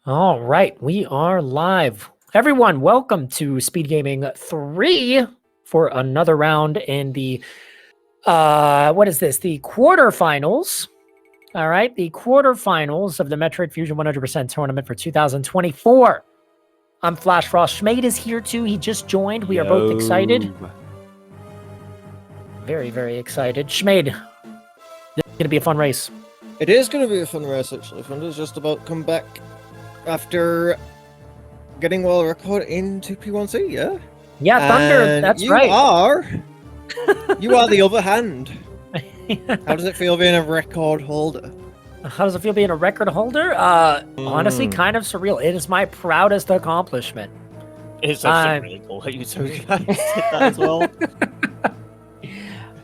All right, we are live. Everyone, welcome to Speedgaming 3 for another round in the what is this? The quarterfinals. All right, the quarterfinals of the Metroid Fusion 100% tournament for 2024. I'm Flash Frost. Schmade is here too. He just joined. We are both excited. Very, very excited. Schmade, this is going to be a fun race. It is going to be a fun race, actually. Thunder's just about to come back after getting world record in 2P1C, yeah? Yeah, Thunder, And that's you right. You are the other hand. How does it feel being a record holder? How does it feel being a record holder? Honestly, kind of surreal. It is my proudest accomplishment. It's actually really cool that you two guys did that as well.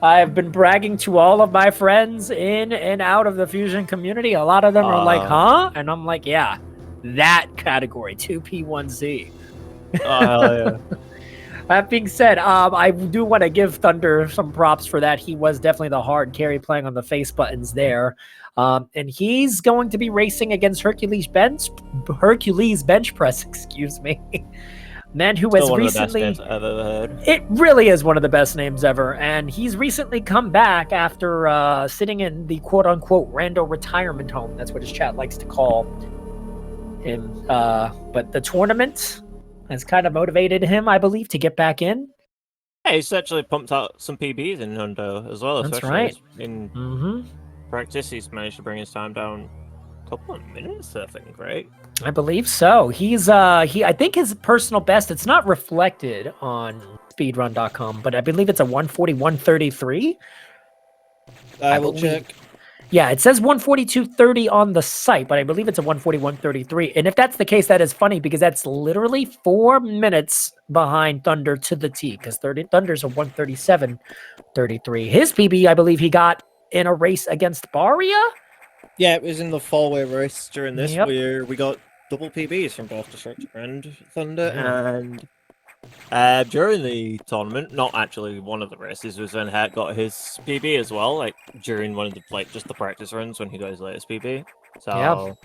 I've been bragging to all of my friends in and out of the Fusion community. A lot of them are like, huh? And I'm like, yeah, that category, 2P1Z. Yeah. That being said, I do want to give Thunder some props for that. He was definitely the hard carry playing on the face buttons there. And he's going to be racing against Herculesbenchpress, excuse me. Man who has recently... One of the best names I've ever heard. It really is one of the best names ever. And he's recently come back after sitting in the quote-unquote rando retirement home. That's what his chat likes to call him. But the tournament has kind of motivated him, I believe, to get back in. Yeah, he's actually pumped out some PBs in Hundo as well. That's especially right. In practice, he's managed to bring his time down a couple of minutes, I think, right? I believe so. He's I think his personal best, it's not reflected on speedrun.com, but I believe it's a 141.33. I will check. Yeah, it says 142.30 on the site, but I believe it's a 141.33. And if that's the case, that is funny because that's literally 4 minutes behind Thunder to the T, because Thunder's a 137.33. His PB, I believe he got in a race against Baria. Yeah, it was in the four-way race during this Yep. where we got double PBs from both Destructor and Thunder. And during the tournament, not actually one of the races, was when Herc got his PB as well, like during one of the just the practice runs when he got his latest PB. So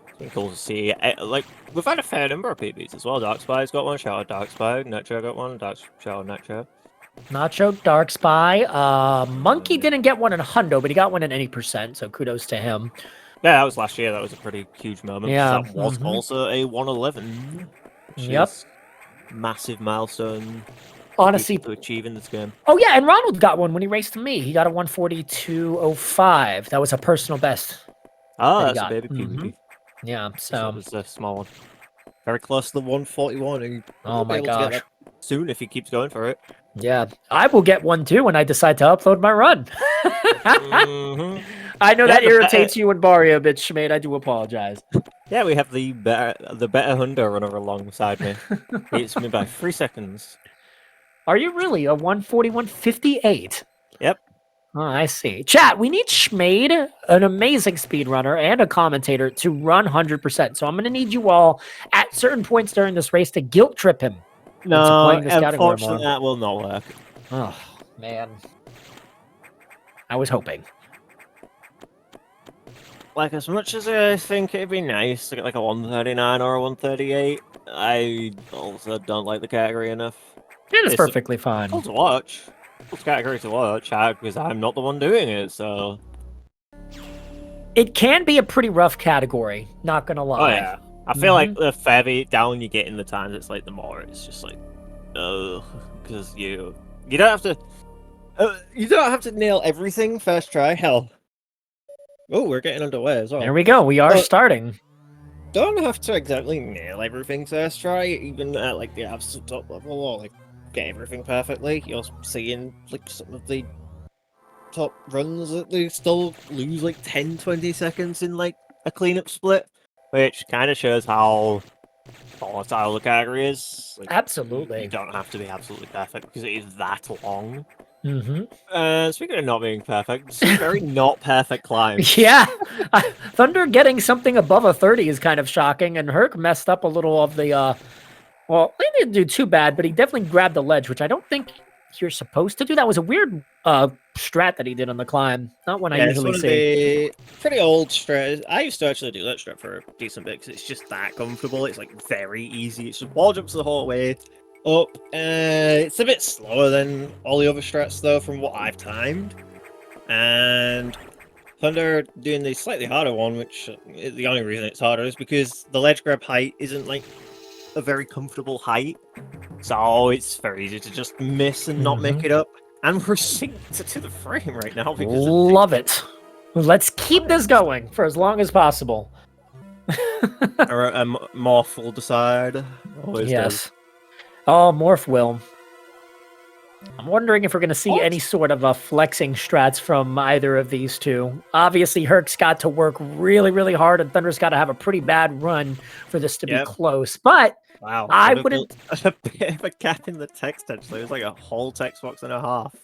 it's been cool to see. Like we've had a fair number of PBs as well. Dark Spy's got one. Shout out Dark Spy. Nacho got one. Shout out Nacho. Nacho, Dark Spy. Monkey didn't get one in Hundo, but he got one in any percent, so kudos to him. Yeah, that was last year. That was a pretty huge moment. Yeah. That was also a 111. Yep. Massive milestone. Honestly, to achieve in this game. Oh yeah, and Ronald got one when he raced to me. He got a 142.05. That was a personal best. Oh, that he that's a got. baby PB. Yeah, That so was a small one. Very close to the 141. And oh my gosh. Soon if he keeps going for it. Yeah, I will get one too when I decide to upload my run. I know that irritates you and Baria a bit, Schmade. I do apologize. Yeah, we have the better Hunter runner alongside me. Beats me by 3 seconds. Are you really a 141.58? Yep. Oh, I see. Chat, we need Schmade, an amazing speedrunner and a commentator, to run 100%. So I'm going to need you all at certain points during this race to guilt trip him. No, playing this category more. unfortunately that will not work. Oh, man. I was hoping. Like, as much as I think it'd be nice to get like a 139 or a 138, I also don't like the category enough. It is perfectly fine. Cool to watch. Cool category to watch, because I'm not the one doing it, so... It can be a pretty rough category, not gonna lie. Oh, yeah. I feel like the further down you get in the times, it's like the more it's just like, oh, because you don't have to nail everything first try. Hell. Oh, we're getting underway as well. There we go. We are starting. Don't have to exactly nail everything first try, even at like the absolute top level, or like get everything perfectly. You're seeing like some of the top runs that they still lose like 10-20 seconds in like a cleanup split, which kind of shows how volatile the category is. Like, absolutely. You don't have to be absolutely perfect because it is that long. Mm-hmm. Speaking of not being perfect, it's a very not perfect climb. Yeah. Thunder getting something above a 30 is kind of shocking, and Herc messed up a little of the, well, he didn't do too bad, but he definitely grabbed the ledge, which I don't think you're supposed to do. That was a weird strat that he did on the climb. Not one I It's usually one of see. the pretty old strat. I used to actually do that strat for a decent bit because it's just that comfortable. It's like very easy. It's just wall jumps the whole way up. It's a bit slower than all the other strats though, from what I've timed. And Thunder doing the slightly harder one, which the only reason it's harder is because the ledge grab height isn't like a very comfortable height. So it's very easy to just miss and not make it up. And we're synced to the frame right now because Love it. Let's keep this going for as long as possible. Morph will decide. Always Yes. does. Oh, Morph will. I'm wondering if we're going to see any sort of flexing strats from either of these two. Obviously, Herc's got to work really, really hard, and Thunder's got to have a pretty bad run for this to be close. But Wow, I wouldn't. A bit of a gap in the text actually. It was like a whole text box and a half.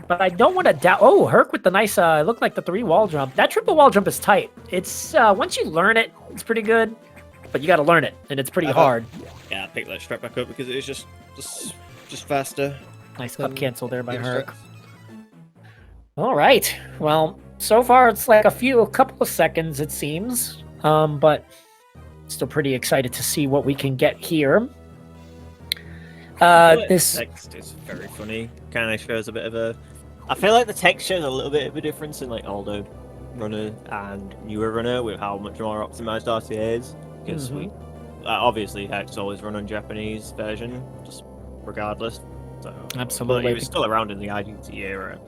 But I don't want to doubt. Oh, Herc with the nice. It looked like the 3 wall jump. That triple wall jump is tight. It's once you learn it, it's pretty good. But you got to learn it, and it's pretty hard. Yeah, I picked that strap back up because it was just faster. Nice up cancel there by the Herc. All right. Well, so far it's like a couple of seconds it seems. But still pretty excited to see what we can get here. This text is very funny. Kind of shows a bit of a. I feel like the text shows a little bit of a difference in like older runner and newer runner with how much more optimized RTA is. Because we obviously Hex always run on Japanese version, just regardless. So, absolutely, but he was still around in the IGT era.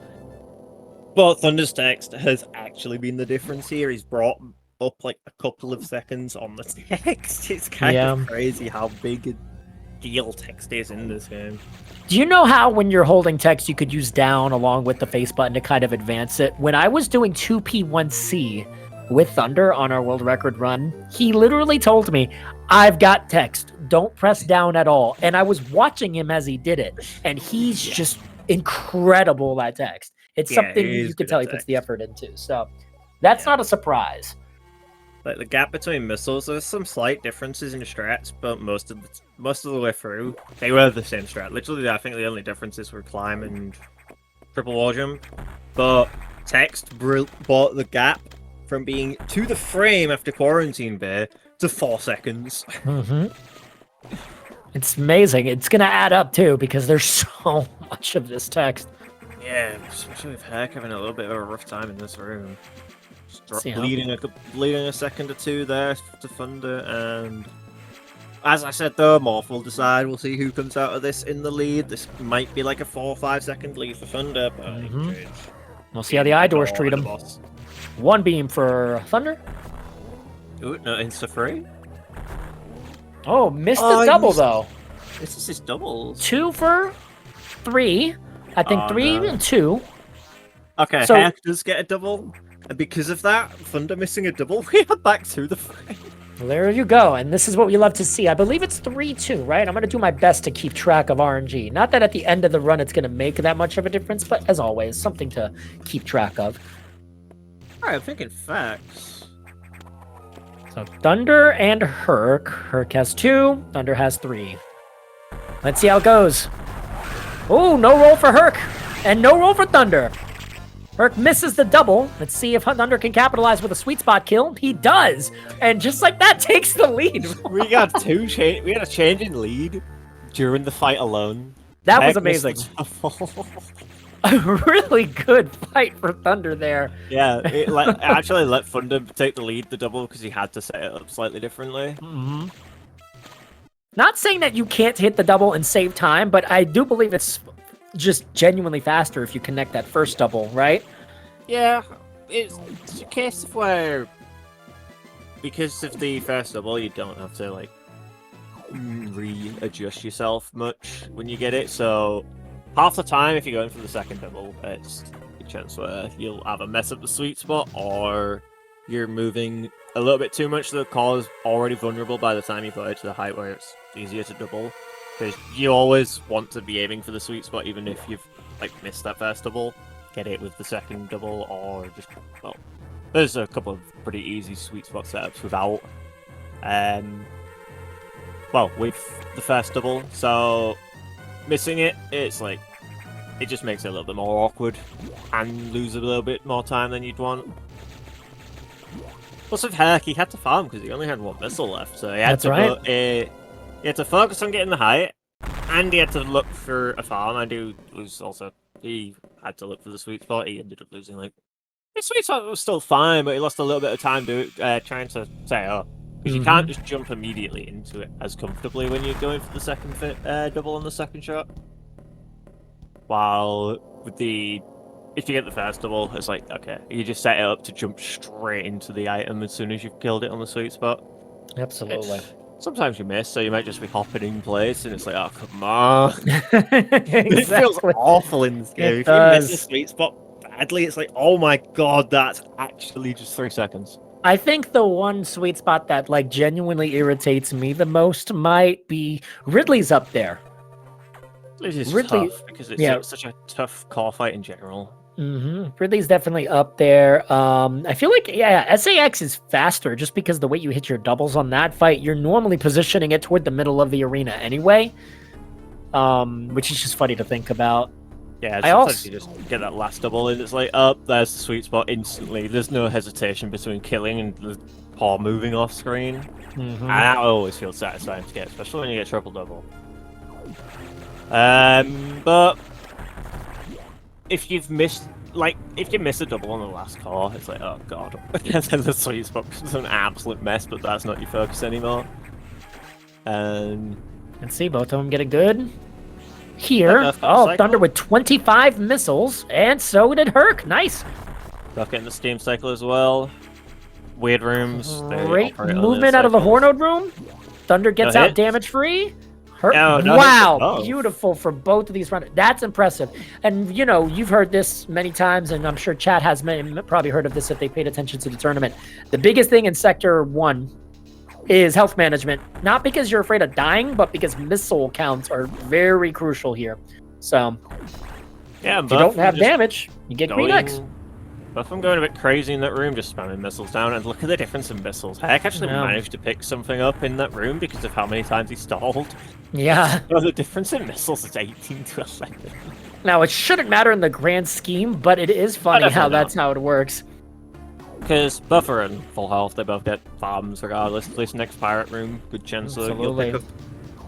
But Thunder's text has actually been the difference here. He's brought up like a couple of seconds on the text. It's kind of crazy how big a deal text is in this game. Do you know how when you're holding text you could use down along with the face button to kind of advance it? When I was doing 2P1C with Thunder on our world record run, he literally told me, I've got text, don't press down at all. And I was watching him as he did it, and he's just incredible at text. It's something you can tell he puts the effort into. So that's not a surprise. Like the gap between missiles, there's some slight differences in the strats, but most of the way through, they were the same strat. Literally, I think the only differences were climb and triple wall jump. But text brought the gap from being to the frame after quarantine bay to 4 seconds. It's amazing. It's gonna add up too because there's so much of this text. Yeah, especially with Heck having a little bit of a rough time in this room. Bleeding a second or two there to Thunder, and as I said though, Morph will decide. We'll see who comes out of this in the lead. This might be like a 4 or 5 second lead for Thunder, but we'll see how the eye doors treat him. One beam for Thunder. Ooh, no, insta free. Oh, missed the double though. This is his doubles. 2 for 3. I think 3 and 2. Okay, so Heck does get a double. And because of that, Thunder missing a double, we are back to the frame. Well, there you go. And this is what we love to see. I believe it's 3-2, right? I'm going to do my best to keep track of RNG. Not that at the end of the run it's going to make that much of a difference, but as always, something to keep track of. Alright, I'm thinking facts. So Thunder and Herc. Herc has 2, Thunder has 3. Let's see how it goes. Oh, no roll for Herc. And no roll for Thunder. Herc misses the double. Let's see if Thunder can capitalize with a sweet spot kill. He does, and just like that, takes the lead. We got we had a change in lead during the fight alone. That was amazing. A really good fight for Thunder there. Yeah, it actually let Thunder take the lead, the double, because he had to set it up slightly differently. Not saying that you can't hit the double and save time, but I do believe it's just genuinely faster if you connect that first double, right? Yeah, it's a case of where, because of the first double, you don't have to like readjust yourself much when you get it. So half the time, if you're going for the second double, it's a chance where you'll either mess up the sweet spot or you're moving a little bit too much. The core is already vulnerable by the time you put it to the height where it's easier to double. Because you always want to be aiming for the sweet spot, even if you've like missed that first double. Get it with the second double, or just there's a couple of pretty easy sweet spot setups without, with the first double. So missing it, it's like it just makes it a little bit more awkward and lose a little bit more time than you'd want. Plus with Herc, he had to farm because he only had one missile left, so he had he had to focus on getting the height, and he had to look for a farm, and he had to look for the sweet spot. He ended up losing like his sweet spot was still fine, but he lost a little bit of time trying to set it up. Because you can't just jump immediately into it as comfortably when you're going for the second double on the second shot. While with if you get the first double, it's like, okay, you just set it up to jump straight into the item as soon as you've killed it on the sweet spot. Absolutely. Sometimes you miss, so you might just be hopping in place, and it's like, oh, come on. Exactly. It feels awful in this game. If you miss the sweet spot badly, it's like, oh my god, that's actually just 3 seconds. I think the one sweet spot that like genuinely irritates me the most might be Ridley's up there. Ridley's Ridley, tough because it's such a tough car fight in general. Ridley's definitely up there. I feel like, SAX is faster just because the way you hit your doubles on that fight, you're normally positioning it toward the middle of the arena anyway, which is just funny to think about. Yeah, sometimes you just get that last double and it's like, oh, there's the sweet spot instantly. There's no hesitation between killing and the paw moving off screen. And that always feels satisfying to get, especially when you get triple double. But if you miss a double on the last core, it's like, oh god. And then the sweet spot becomes an absolute mess, but that's not your focus anymore. And see, both of them get a good here. Oh, Thunder with 25 missiles, and so did Herc. Nice. Both getting the steam cycle as well. Weird rooms. Great movement out of the Hornode room. Thunder gets out damage free. Wow, beautiful for both of these runners. That's impressive. And, you know, you've heard this many times, and I'm sure chat has probably heard of this if they paid attention to the tournament. The biggest thing in Sector 1 is health management. Not because you're afraid of dying, but because missile counts are very crucial here. So, if you don't have damage, you get green X. But if I'm going a bit crazy in that room, just spamming missiles down, and look at the difference in missiles. Heck actually managed to pick something up in that room because of how many times he stalled. Yeah. So the difference in missiles is 18 to 11. Now, it shouldn't matter in the grand scheme, but it is funny how that's how it works. Because both are in full health, they both get farms regardless. At least next pirate room, good chance that you'll pick up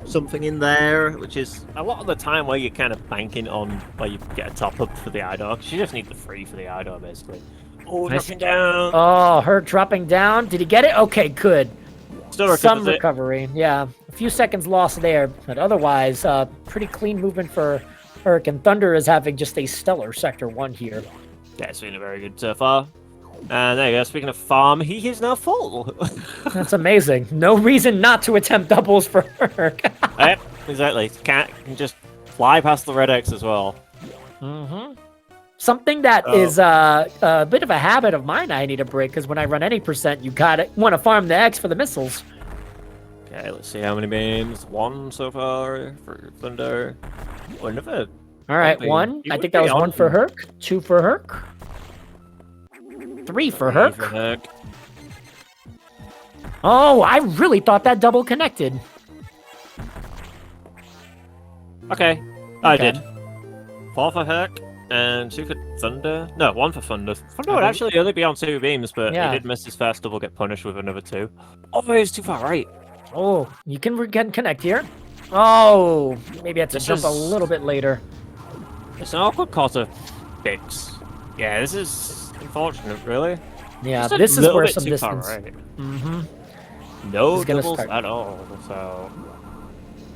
something in there, which is a lot of the time where you're kind of banking on where you get a top up for the IDOR, because you just need the free for the IDOR basically. Oh, dropping down. Oh, her dropping down. Did he get it? Okay, good. Still some recovery. Yeah, a few seconds lost there, but otherwise, pretty clean movement for Herc, and Thunder is having just a stellar Sector 1 here. Yeah, it's been a very good so far. And there you go, speaking of farm, he is now full. That's amazing. No reason not to attempt doubles for Herc. Yep, exactly. Can just fly past the red X as well. Something that is a bit of a habit of mine I need to break, because when I run any percent, you want to farm the X for the missiles. Okay, let's see how many beams. 1 so far for Thunder. All right, 1. I think that was 1 for Herc. 2 for Herc. 3 for Herc. Oh, I really thought that double connected. Okay, I did. 4 for Herc and 2 for Thunder. No, 1 for Thunder. Thunder would actually only be on 2 beams, but he did miss his first double, get punished with another 2. Oh, he was too far right. Oh, you can connect here. Oh, maybe I have to jump a little bit later. It's an awkward call to fix. Yeah, this is unfortunate, really. Yeah, this is where some distance. Right. No doubles at all. So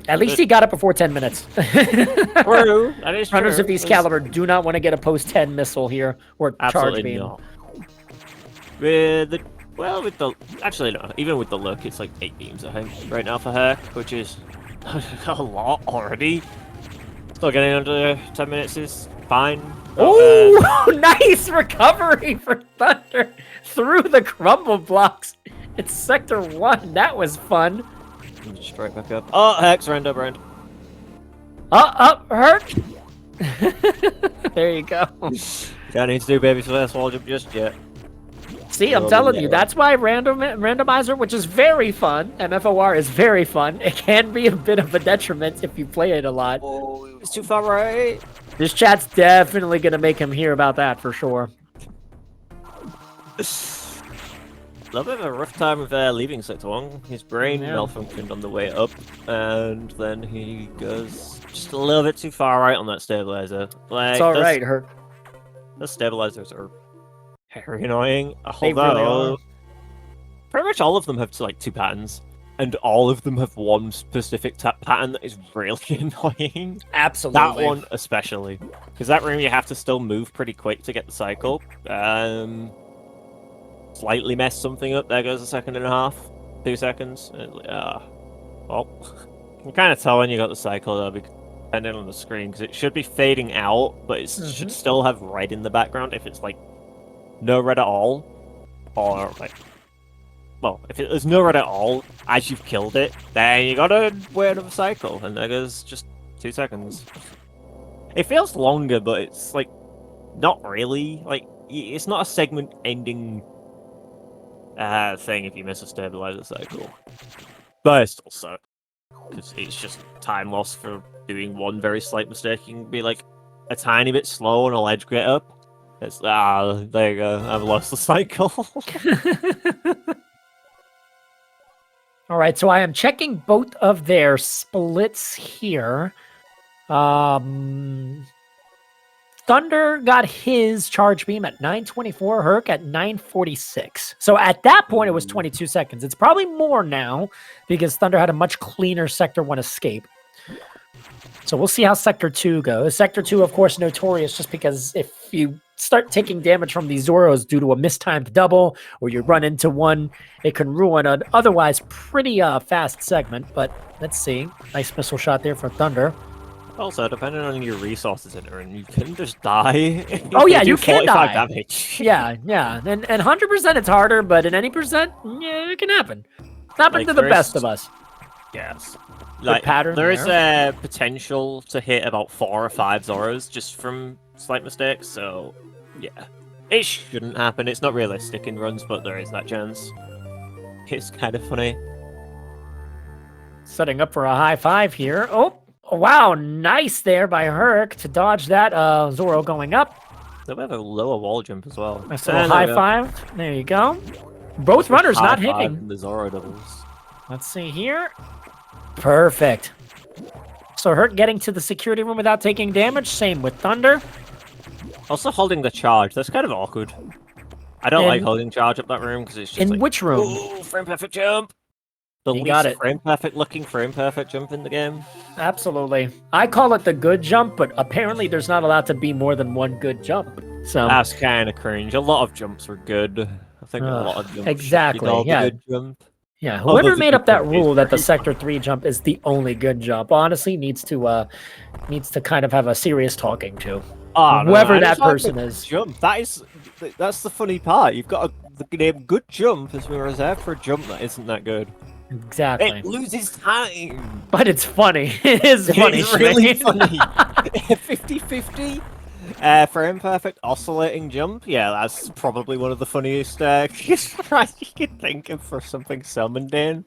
at least he got it before 10 minutes. True. That is true. Runners of these caliber do not want to get a post 10 missile here or charge beam. Not. Actually no. Even with the look, it's like 8 beams I think right now for Herc, which is a lot already. Still getting under 10 minutes is fine. Oh, nice recovery for Thunder through the crumble blocks. It's Sector 1. That was fun. Just right back up. Oh, Hex, round. Up, Herc. There you go. Don't need to do baby's first wall jump just yet. See, I'm telling you, that's why randomizer, which is very fun, MFOR is very fun. It can be a bit of a detriment if you play it a lot. Oh, it's too far right. This chat's definitely gonna make him hear about that for sure. A little bit of a rough time with leaving Sector 1. His brain malfunctioned on the way up, and then he goes just a little bit too far right on that stabilizer. Like, It's alright, Herc. The stabilizers are very annoying. They really are. Pretty much all of them have like 2 patterns, and all of them have one specific pattern that is really annoying. Absolutely. That one especially, because that room you have to still move pretty quick to get the cycle. Slightly mess something up. There goes a second and a half, 2 seconds. Well, you can kind of tell when you got the cycle though, depending on the screen, because it should be fading out, but it should still have red in the background. If it's like no red at all, or like, well, if there's no red at all as you've killed it, then you gotta wait another cycle, and there goes just 2 seconds. It feels longer, but it's like not really. Like, it's not a segment-ending thing if you miss a stabilizer cycle, but it still sucks because it's just time loss for doing one very slight mistake. You can be like a tiny bit slow on a ledge get up. It's there you go. I've lost the cycle. All right, so I am checking both of their splits here. Thunder got his charge beam at 9:24, Herc at 9:46. So at that point, it was 22 seconds. It's probably more now because Thunder had a much cleaner Sector 1 escape. So we'll see how Sector 2 goes. Sector 2, of course, notorious just because if you start taking damage from these Zoros due to a mistimed double or you run into one, it can ruin an otherwise pretty fast segment. But let's see. Nice missile shot there for Thunder. Also, depending on your resources in there, you can just die. Oh yeah, you can die. Damage. Yeah. And 100% it's harder, but in any percent, yeah, it can happen. It's happened to the best of us. Yes. Like, pattern there is a potential to hit about 4 or 5 Zoros just from slight mistakes, so yeah. It shouldn't happen. It's not realistic in runs, but there is that chance. It's kind of funny. Setting up for a high 5 here. Oh, wow, nice there by Herc to dodge that Zoro going up. They have a lower wall jump as well. Nice little high 5. There you go. Both runners not hitting. The Zoro doubles. Let's see here. Perfect. So Herc getting to the security room without taking damage. Same with Thunder. Also holding the charge. That's kind of awkward. I don't like holding charge up that room because it's just in like, which room? Ooh, frame perfect jump. The You least got it. frame perfect looking frame perfect jump in the game. Absolutely. I call it the good jump, but apparently there's not allowed to be more than one good jump. So That's kind of cringe. A lot of jumps were good. I think a lot of jumps exactly, should be called yeah. a good jump. yeah, whoever made up that rule that the very Sector 3 jump is the only good jump, honestly needs to kind of have a serious talking to. Oh, Whoever I that just like person the is. Jump. That's the funny part. You've got the name good jump as we reserved for a jump that isn't that good. Exactly. It loses time. But it's funny. It is funny. It's really Shmee. funny. 50-50. Frame perfect oscillating jump. Yeah, that's probably one of the funniest you could think of for something so mundane.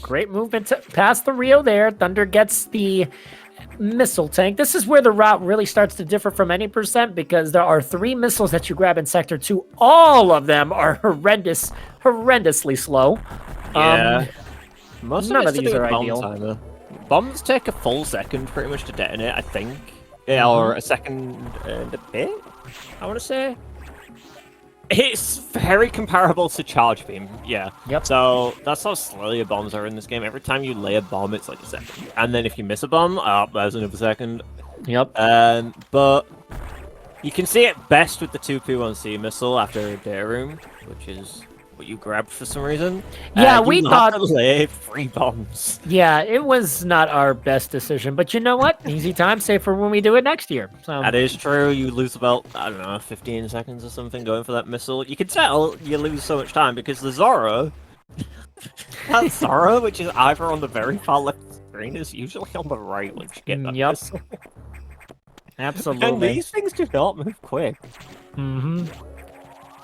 Great movement past the Rio there. Thunder gets the missile tank. This is where the route really starts to differ from any percent because there are 3 missiles that you grab in Sector 2. All of them are horrendously slow. Yeah. Most none of of these are ideal. Timer. Bombs take a full second pretty much to detonate, I think. Yeah, or a second and a bit, I want to say. It's very comparable to charge beam, yeah. Yep. So that's how slow your bombs are in this game. Every time you lay a bomb, it's like a second. And then if you miss a bomb, there's another second. Yep. But you can see it best with the 2P1C missile after a data room, which is what you grabbed for some reason. Yeah, we you thought have to lay 3 bombs. Yeah, it was not our best decision, but you know what? Easy time, save for when we do it next year. So That is true. You lose about, I don't know, 15 seconds or something going for that missile. You can tell you lose so much time because the Zoro, that Zoro, which is either on the very far left of the screen, is usually on the right once you get that missile. Absolutely. And these things do not move quick. Mm-hmm.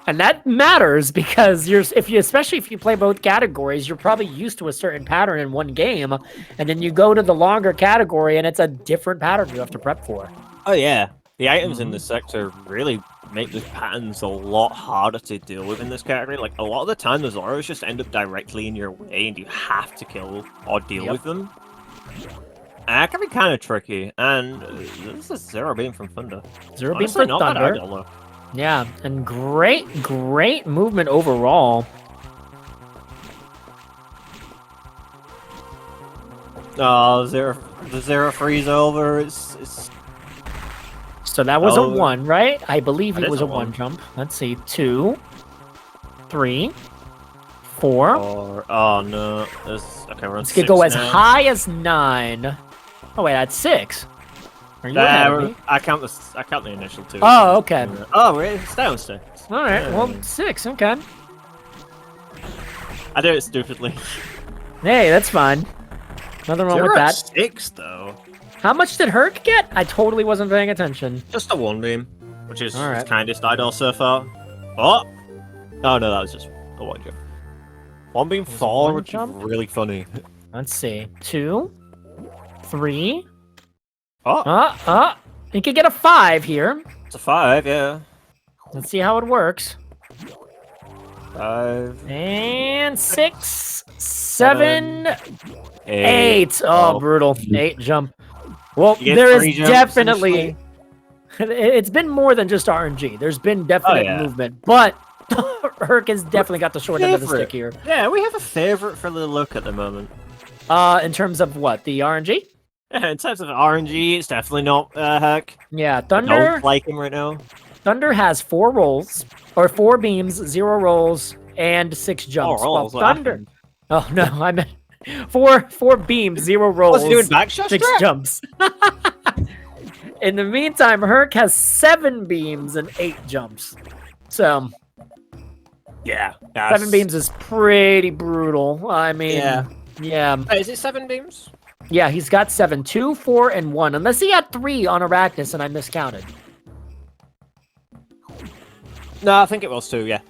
And that matters because especially if you play both categories, you're probably used to a certain pattern in one game, and then you go to the longer category and it's a different pattern you have to prep for. Oh yeah, the items in this sector really make the patterns a lot harder to deal with in this category. Like a lot of the time, the Zoros just end up directly in your way, and you have to kill or deal with them. And that can be kind of tricky. And this is Zero Beam from Thunder. Zero Honestly, Beam for not Thunder. bad idol, Yeah, and great movement overall. Oh, the Zero freeze over. It's So that was a Oh. 1, right? I believe That it is was a a 1 one. jump. Let's see. 2, 3, 4. or oh no, okay. We're on This could go 6 as now. high as 9. Oh wait, that's 6. Are you ahead of me? I count the initial 2. Oh, okay. Oh, we're down 6. All right. Well, Yeah. 6. Okay. I do it stupidly. Hey, that's fine. Nothing wrong with You're at that. 6 though. How much did Herc get? I totally wasn't paying attention. Just a 1 beam, which is All right. his kindest idol so far. Oh! Oh no, that was just a 1 jump. 1 beam Was it 4, one which jump? is really funny. Let's see. 2, 3. Oh, You could get a 5 here. it's a 5, yeah. Let's see how it works. 5, And 6, 7, 8. 8. Oh, brutal. 8 jump. Well, You get there 3 is jumps definitely... It's been more than just RNG. There's been definite yeah. movement, but Herc has definitely got the short end of the Favorite. stick here. Yeah, we have a favorite for the look at the moment. In terms of what? The RNG? Yeah, in terms of RNG, it's definitely not Herc. Yeah, I Thunder. don't like him right now. Thunder has 4 rolls, or 4 beams, 0 rolls, and 6 jumps. Oh, While rolls, what Thunder. happened? Oh no, I meant 4 beams, 0 rolls, What's he doing back shot 6 strap? jumps. In the meantime, Herc has 7 beams and 8 jumps. So Yeah. 7 beams is pretty brutal. I mean, Yeah. yeah, Wait, is it 7 beams? yeah. He's got 7, 2, 4, and 1. Unless he had 3 on Arachnus and I miscounted. No, I think it was 2, yeah.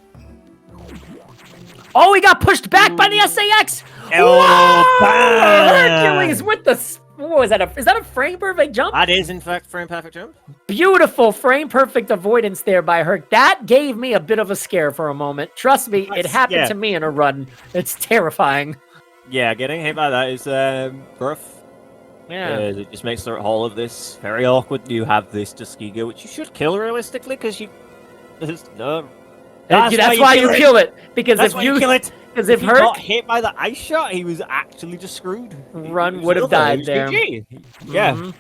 Oh, he got pushed back by the SAX. Oh, Whoa! bam! Hercules with the... What was that? Is that a frame perfect jump? That is, in fact, frame perfect jump. Beautiful frame perfect avoidance there by Herc. That gave me a bit of a scare for a moment. Trust me, it happened yeah. to me in a run. It's terrifying. Yeah, getting hit by that is rough. Yeah. It just makes the whole of this very awkward. You have this Tuskegee, which you should kill realistically, because you... That's That's why you kill it. Because That's if why you kill it. because If if he got Herc hit by the ice shot, he was actually just screwed. Run He was would have over. He died was there. GG. Yeah, Mhm.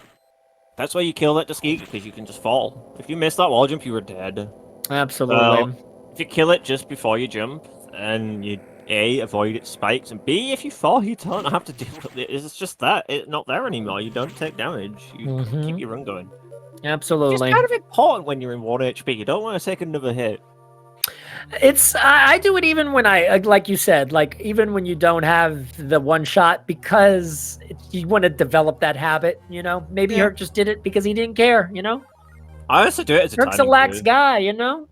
that's why you kill that Tuskegee, because you can just fall. If you miss that wall jump, you were dead. Absolutely. If you kill it just before you jump, and you A, avoid its spikes, and B, if you fall, you don't have to deal with it. It's just that. It's not there anymore. You don't take damage. You Mhm. keep your run going. It's Absolutely. kind of important when you're in 1 HP. You don't want to take another hit. It's I do it even when like you said, like even when you don't have the one shot, because you want to develop that habit, you know. Maybe Yeah. Herc just did it because he didn't care, you know. I also do it as a Herc's a timing lax too. guy, you know.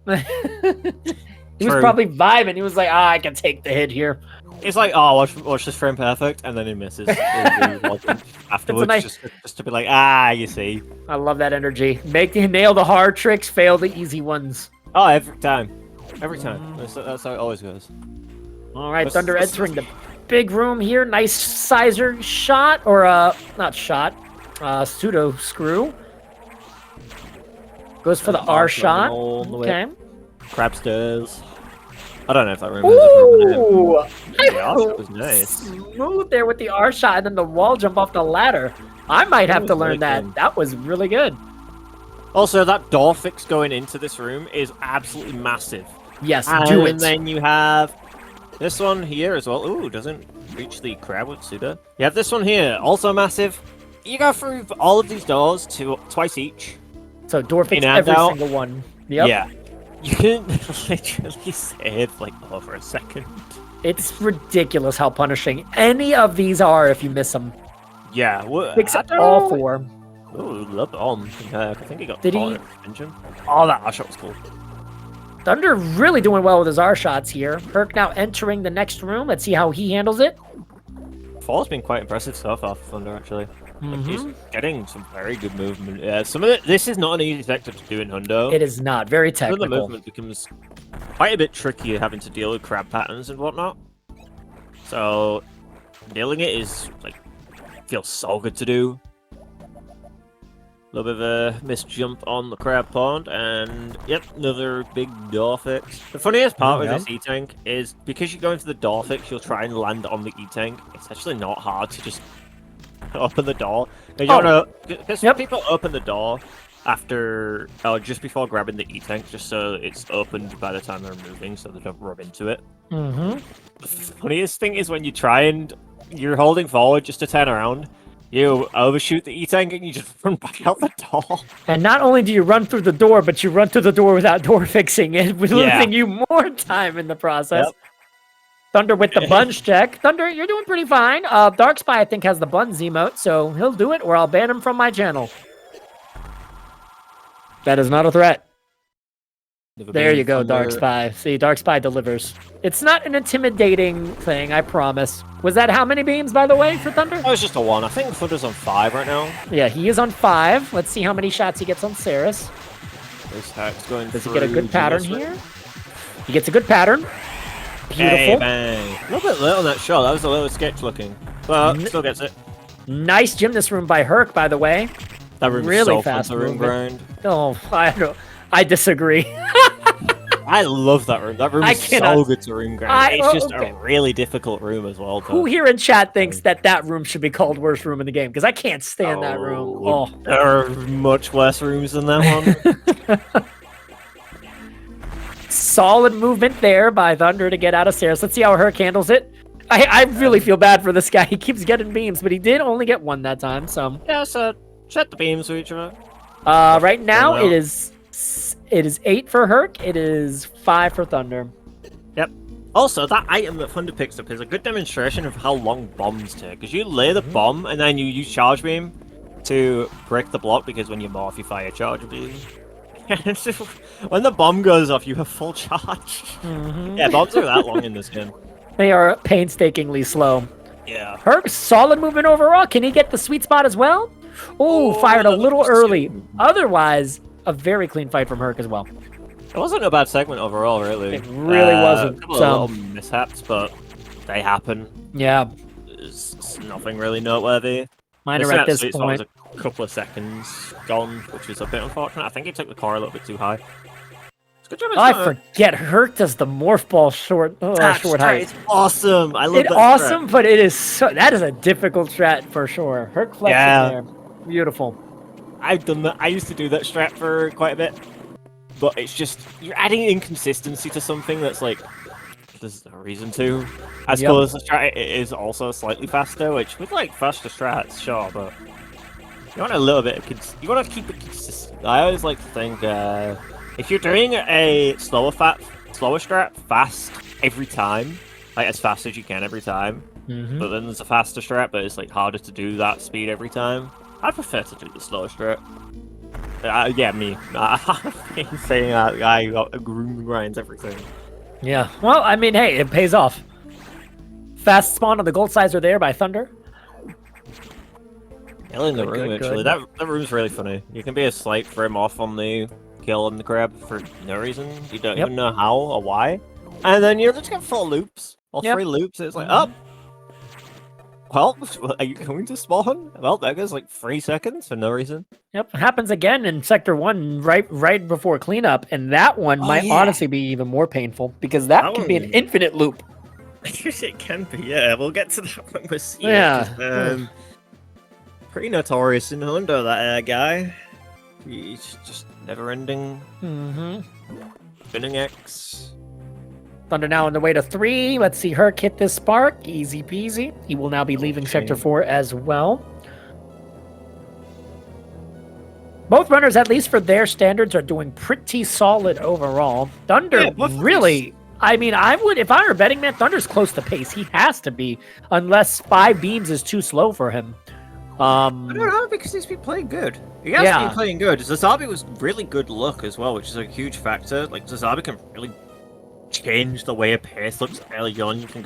He was True. probably vibing. He was like, I can take the hit here. It's like, oh, watch this frame perfect, and then he misses afterwards, nice- just to be like, you see. I love that energy. Nail the hard tricks, fail the easy ones. Oh, every time. That's how it always goes. All right, What's- Thunder what's- entering the big room here. Nice sizer shot, or not shot, pseudo screw. Goes for the R shot. Okay. Crab stairs. I don't know if that room has a proper name. Ooh! The R shot was nice. Smooth there with the R shot, and then the wall jump off the ladder. I might That have to was learn really that. good. That was really good. Also, that door fix going into this room is absolutely massive. Yes, do it. And then you have this one here as well. Ooh, doesn't reach the crab with Suda. You have this one here, also massive. You go through all of these doors twice each. So door fix In and every out. single one. Yep. Yeah. You can literally save like over a second. It's ridiculous how punishing any of these are if you miss them. Yeah. Fix I don't all know. 4. Ooh, love bomb. I think he got Did he- caught in extension. Oh, that shot was cool. Thunder really doing well with his R shots here. Herc now entering the next room. Let's see how he handles it. Fall's been quite impressive stuff off Thunder, actually. Like, he's Mm-hmm. getting some very good movement. Yeah, some of it. This is not an easy sector to do in Hundo. It is not very Some of the technical. movement becomes quite a bit tricky having to deal with crab patterns and whatnot. So, nailing it is, like, feels so good to do. A little bit of a missed jump on the crab pond, and yep, another big door fix. The funniest part with this E-Tank is because you go into the door fix, you'll try and land on the E-Tank. It's actually not hard to just open the door. Because people open the door after, just before grabbing the E-Tank, just so it's opened by the time they're moving, so they don't rub into it. Mm-hmm. The funniest thing is when you try and you're holding forward just to turn around, you overshoot the E-Tank and you just run back out the door. And not only do you run through the door, but you run through the door without door fixing it, losing you more time in the process. Yep. Thunder with the bunch check. Thunder, you're doing pretty fine. Dark Spy, I think, has the buns emote, so he'll do it, or I'll ban him from my channel. That is not a threat. There you go, Dark Spy. See, Dark Spy delivers. It's not an intimidating thing, I promise. Was that how many beams, by the way, for Thunder? That was just a 1. I think Thunder's on 5 right now. Yeah, he is on 5. Let's see how many shots he gets on Saris. This hack's going Does he get a good pattern here? He gets a good pattern. Beautiful. Hey, bang. A little bit late on that shot. That was a little sketch looking. But still gets it. Nice gymnast room by Herc, by the way. That room's really so fast fun to room grind. Oh, I disagree. I love that room. That room is so good to room grind. It's just a really difficult room as well. Who here in chat thinks that room should be called worst room in the game? Because I can't stand that room. Oh, there are much worse rooms than that one. Solid movement there by Thunder to get out of Saris. Let's see how Herc handles it. I really feel bad for this guy. He keeps getting beams, but he did only get 1 that time. So yeah, so set the beams for each other. Right now it is 8 for Herc. It is 5 for Thunder. Yep. Also, that item that Thunder picks up is a good demonstration of how long bombs take. Because you lay the bomb and then you use charge beam to break the block. Because when you morph, you fire charge beam. When the bomb goes off, you have full charge. Yeah, bombs are that long in this game. They are painstakingly slow. Yeah. Herc, solid movement overall. Can he get the sweet spot as well? Oh, fired a little early. Otherwise, a very clean fight from Herc as well. It wasn't a bad segment overall, really. It really wasn't. A couple of little mishaps, but they happen. Yeah. It's nothing really noteworthy. Minor at this point. Was a couple of seconds gone, which was a bit unfortunate. I think he took the core a little bit too high. Good job. I forget. Herc does the morph ball short height. It's awesome. I love it's that. Awesome, but it is that is a difficult strat for sure. Herc flexing there. Beautiful. I've done that. I used to do that strat for quite a bit, but it's just you're adding inconsistency to something that's like there's no reason to. I suppose the strat is also slightly faster, which with like faster strats, sure, but you want a little bit of you want to keep it consistent. I always like to think. If you're doing a slower strat fast every time, like as fast as you can every time, but then there's a faster strat, but it's like harder to do that speed every time, I prefer to do the slower strat. Yeah, me. I've been saying that guy room grinds everything. Yeah. Well, I mean, hey, it pays off. Fast spawn on the gold sizer there by Thunder. Killing the room, actually. That room's really funny. You can be a slight frame off on the kill on the crab for no reason. You don't even know how or why. And then you just get 4 loops. Or 3 loops. And it's like, oh. Well, are you going to spawn? Well, that goes like 3 seconds for no reason. Yep. It happens again in Sector 1 right before cleanup. And that one might honestly be even more painful. Because that can be an infinite loop. It can be, yeah. We'll get to that when we see it. Pretty notorious in Hundo, that guy. He's just never-ending. Spinning X. Thunder now on the way to 3. Let's see Herc hit this spark. Easy peasy. He will now be leaving Sector 4 as well. Both runners, at least for their standards, are doing pretty solid overall. Thunder really... I mean, I would... If I were a betting man, Thunder's close to pace. He has to be. Unless 5 beams is too slow for him. I don't know, because he's been playing good. He has been playing good. Zazabi was really good luck as well, which is a huge factor. Like, Zazabi can really change the way a pace looks early on. You can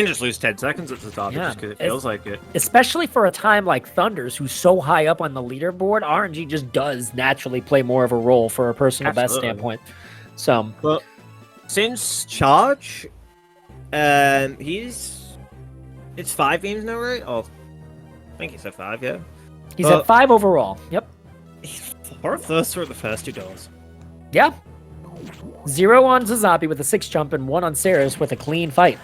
just lose 10 seconds at Zazabi just because it feels like it. Especially for a time like Thunder's, who's so high up on the leaderboard, RNG just does naturally play more of a role for a personal best standpoint. So, but since Charge, it's 5 games now, right? Oh, I think he's at 5, yeah. He's at 5 overall. Yep. 4 of those were the first 2 doors. Yeah. 0 on Zazabi with a 6 jump and 1 on Ceres with a clean fight.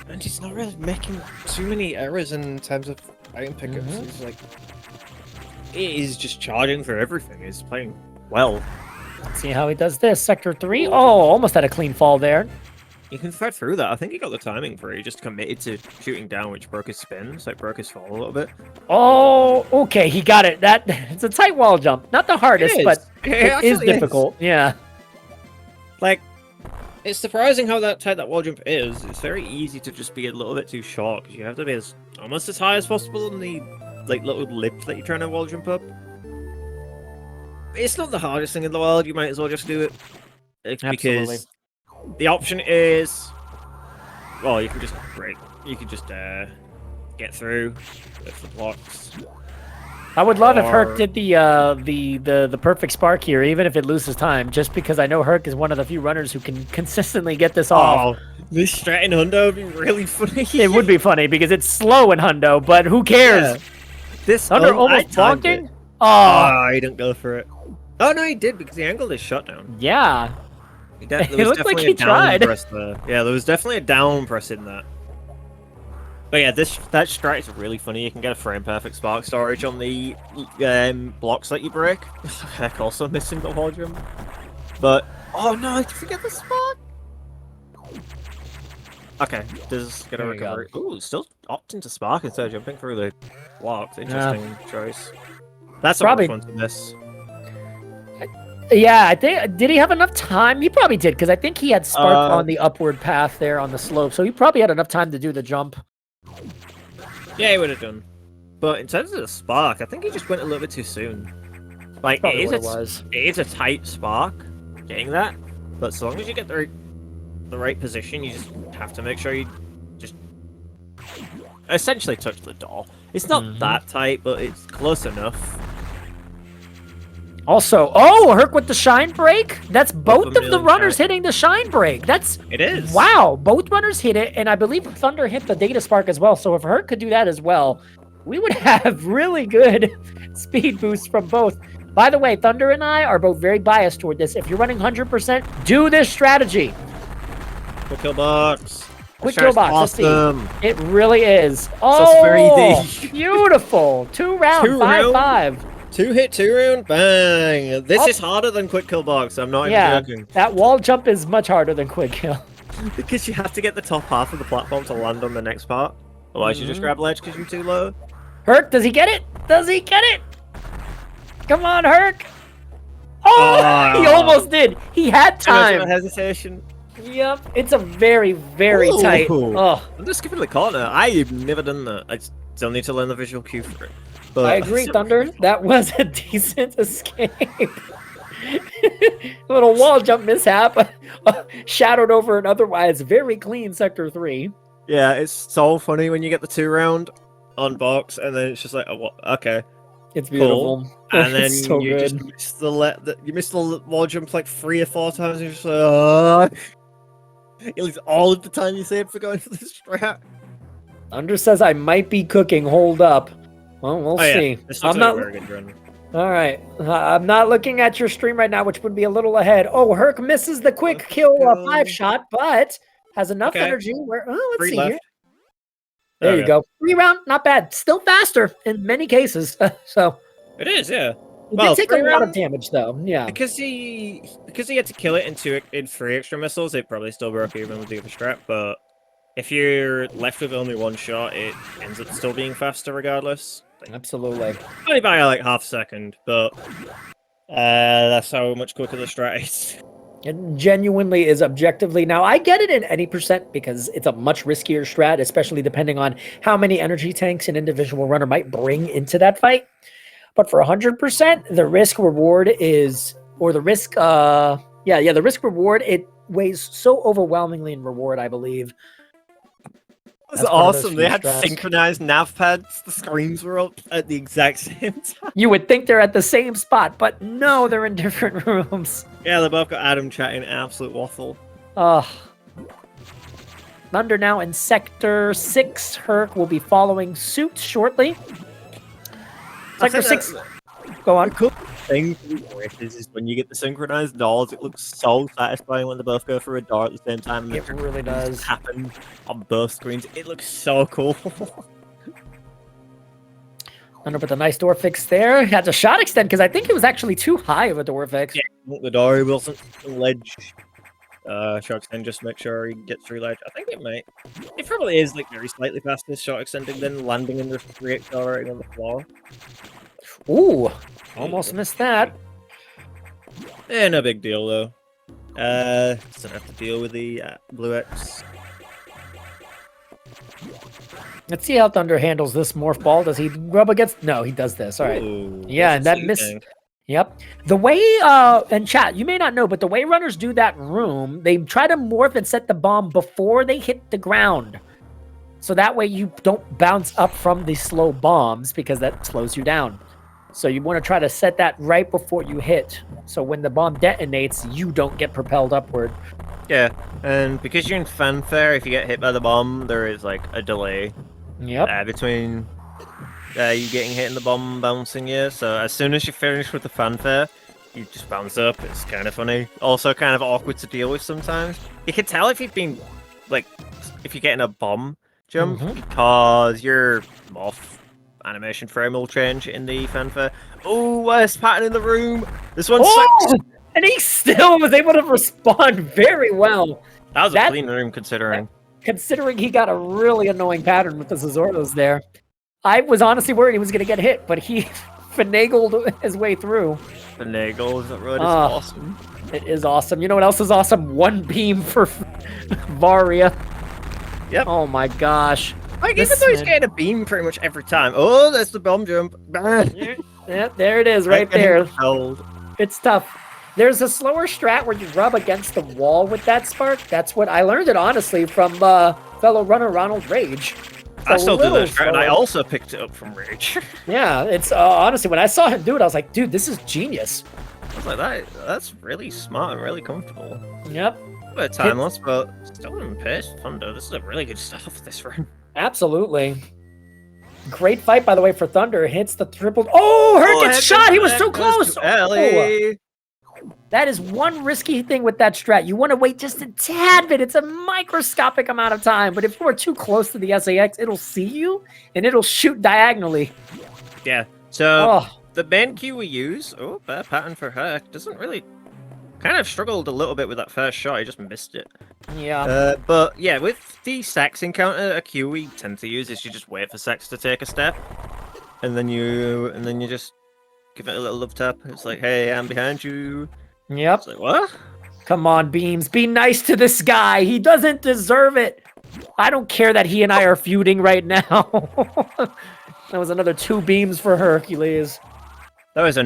And he's not really making too many errors in terms of item pickups. He's like, he's just charging for everything. He's playing well. Let's see how he does this. Sector 3. Oh, almost had a clean fall there. You can thread through that. I think he got the timing for it. He just committed to shooting down, which broke his spin, so it broke his fall a little bit. Oh, okay, he got it. It's a tight wall jump. Not the hardest, but it is difficult. Yeah. Like, it's surprising how tight that wall jump is. It's very easy to just be a little bit too short, because you have to be almost as high as possible in the little lip that you're trying to wall jump up. It's not the hardest thing in the world. You might as well just do it. Absolutely. Because the option is, well, you can just break. You can just get through with the blocks. I would love if Herc did the perfect spark here, even if it loses time, just because I know Herc is one of the few runners who can consistently get this off. This strat in Hundo would be really funny. It would be funny because it's slow in Hundo, but who cares? Yeah. This Thunder almost blocking. Oh, he didn't go for it. Oh no, he did because he angled his shutdown. Yeah. It looked like he tried. Yeah, there was definitely a down press in that. But yeah, that strat is really funny. You can get a frame perfect spark storage on the blocks that you break. Heck, also missing the wall jump. But oh no, did you forget the spark? Okay, does get a recovery. Ooh, still opting to spark instead of jumping through the blocks. Interesting choice. That's probably fun to miss. Yeah, I think, did he have enough time? He probably did, because I think he had spark on the upward path there on the slope, so he probably had enough time to do the jump. Yeah, he would have done. But in terms of the spark, I think he just went a little bit too soon. Like, it is a tight spark, getting that, but so long as you get the right position, you just have to make sure you just essentially touch the door. It's not that tight, but it's close enough. Also, Herc with the shine break? That's both of the runners hitting the shine break. It is. Wow, both runners hit it, and I believe Thunder hit the data spark as well. So if Herc could do that as well, we would have really good speed boosts from both. By the way, Thunder and I are both very biased toward this. If you're running 100%, do this strategy. Quick kill box. Quick kill box. Awesome. Let's see. It really is. Beautiful. 2 round, 5-5. 2-hit, 2-round, bang! This is harder than quick kill box. I'm not even joking. That wall jump is much harder than quick kill. Because you have to get the top half of the platform to land on the next part. Otherwise, you just grab ledge because you're too low. Herc, does he get it? Does he get it? Come on, Herc! Oh, he almost did. He had time. Hesitation. Yep, it's a very, very tight. Oh, I'm just skipping the corner. I've never done that. I still need to learn the visual cue for it. But I agree, Thunder. That was a decent escape. Little wall jump mishap, shadowed over an otherwise very clean Sector 3. Yeah, it's so funny when you get the 2-round on box, and then it's just like, oh, okay. It's beautiful. Cool. And then you just miss the wall jump like 3 or 4 times, and you're just like, oh. You lose all of the time you saved for going for this strat. Thunder says I might be cooking. Hold up. Well, we'll see. I'm not a very good run. All right. I'm not looking at your stream right now, which would be a little ahead. Oh, Herc misses the quick kill 5-shot, but has enough energy where... Oh, let's see here. There you go. 3-round, not bad. Still faster in many cases. So it is, yeah. He did take a lot of damage, though. Yeah. Because he had to kill it in 3 extra missiles, it probably still broke even with the other strap, but if you're left with only 1 shot, it ends up still being faster regardless. Absolutely. Only by like half a second, but that's how much quicker the strat is. It genuinely is objectively. Now, I get it in any percent because it's a much riskier strat, especially depending on how many energy tanks an individual runner might bring into that fight. But for 100%, the risk reward is, or the risk, the risk reward, it weighs so overwhelmingly in reward, I believe. That's awesome. They had synchronized nav pads. The screens were up at the exact same time. You would think they're at the same spot, but no, they're in different rooms. Yeah, they both got Adam chatting absolute waffle. Thunder now in Sector 6. Herc will be following suit shortly. Sector 6. Go on. The cool thing is when you get the synchronized doors, it looks so satisfying when they both go through a door at the same time. And it really does happen on both screens. It looks so cool. Thunder with a nice door fix there. Had to shot extend because I think it was actually too high of a door fix. Yeah, the door wasn't ledge. Shot extend just to make sure he gets through ledge. I think it might. It probably is like very slightly faster shot extending than landing in the re-accelerating on the floor. Ooh, almost missed that. Yeah, no big deal though. Doesn't have to deal with the blue X. Let's see how Thunder handles this morph ball. Does he rub against? No, he does this. All right. Ooh, yeah, and that miss. Yep. The way, and chat, you may not know, but the way runners do that room, they try to morph and set the bomb before they hit the ground. So that way you don't bounce up from the slow bombs because that slows you down. So you want to try to set that right before you hit. So when the bomb detonates, you don't get propelled upward. Yeah, and because you're in fanfare, if you get hit by the bomb, there is like a delay. Yep. Between you getting hit and the bomb bouncing you. So as soon as you finish with the fanfare, you just bounce up. It's kind of funny. Also kind of awkward to deal with sometimes. You can tell if you've been, like, if you're getting a bomb jump because your morph animation frame will change in the fanfare. Oh, worst pattern in the room. This one's and he still was able to respond very well. That was a clean room considering. Considering he got a really annoying pattern with the Zazordos there. I was honestly worried he was going to get hit, but he finagled his way through. Finagle, that road is awesome. It is awesome. You know what else is awesome? One beam for Varia. Yep. Oh my gosh. Like, even though he's getting a beam pretty much every time. Oh, that's the bomb jump. Yeah, there it is, right there. It's tough. There's a slower strat where you rub against the wall with that spark. That's what I learned it, honestly, from fellow runner Ronald Rage. I still do that strat, and I also picked it up from Rage. Yeah, it's honestly, when I saw him do it, I was like, dude, this is genius. I was like, that's really smart and really comfortable. Yep. A bit timeless, but still in pace. Thunder, this is a really good start off this run. Absolutely. Great fight, by the way, for Thunder. Hits the triple. Oh, Herc gets shot. He was so close. Oh. That is one risky thing with that strat. You want to wait just a tad bit. It's a microscopic amount of time. But if you are too close to the SAX, it'll see you and it'll shoot diagonally. Yeah. So the main Q we use, bad pattern for Herc, doesn't really. Kind of struggled a little bit with that first shot. He just missed it. Yeah. But yeah, with the Sax encounter, a Q we tend to use is you just wait for Sax to take a step, and then you just give it a little love tap. It's like, hey, I'm behind you. Yep. It's like, what? Come on, Beams. Be nice to this guy. He doesn't deserve it. I don't care that he and I are feuding right now. That was another 2 beams for Hercules. That was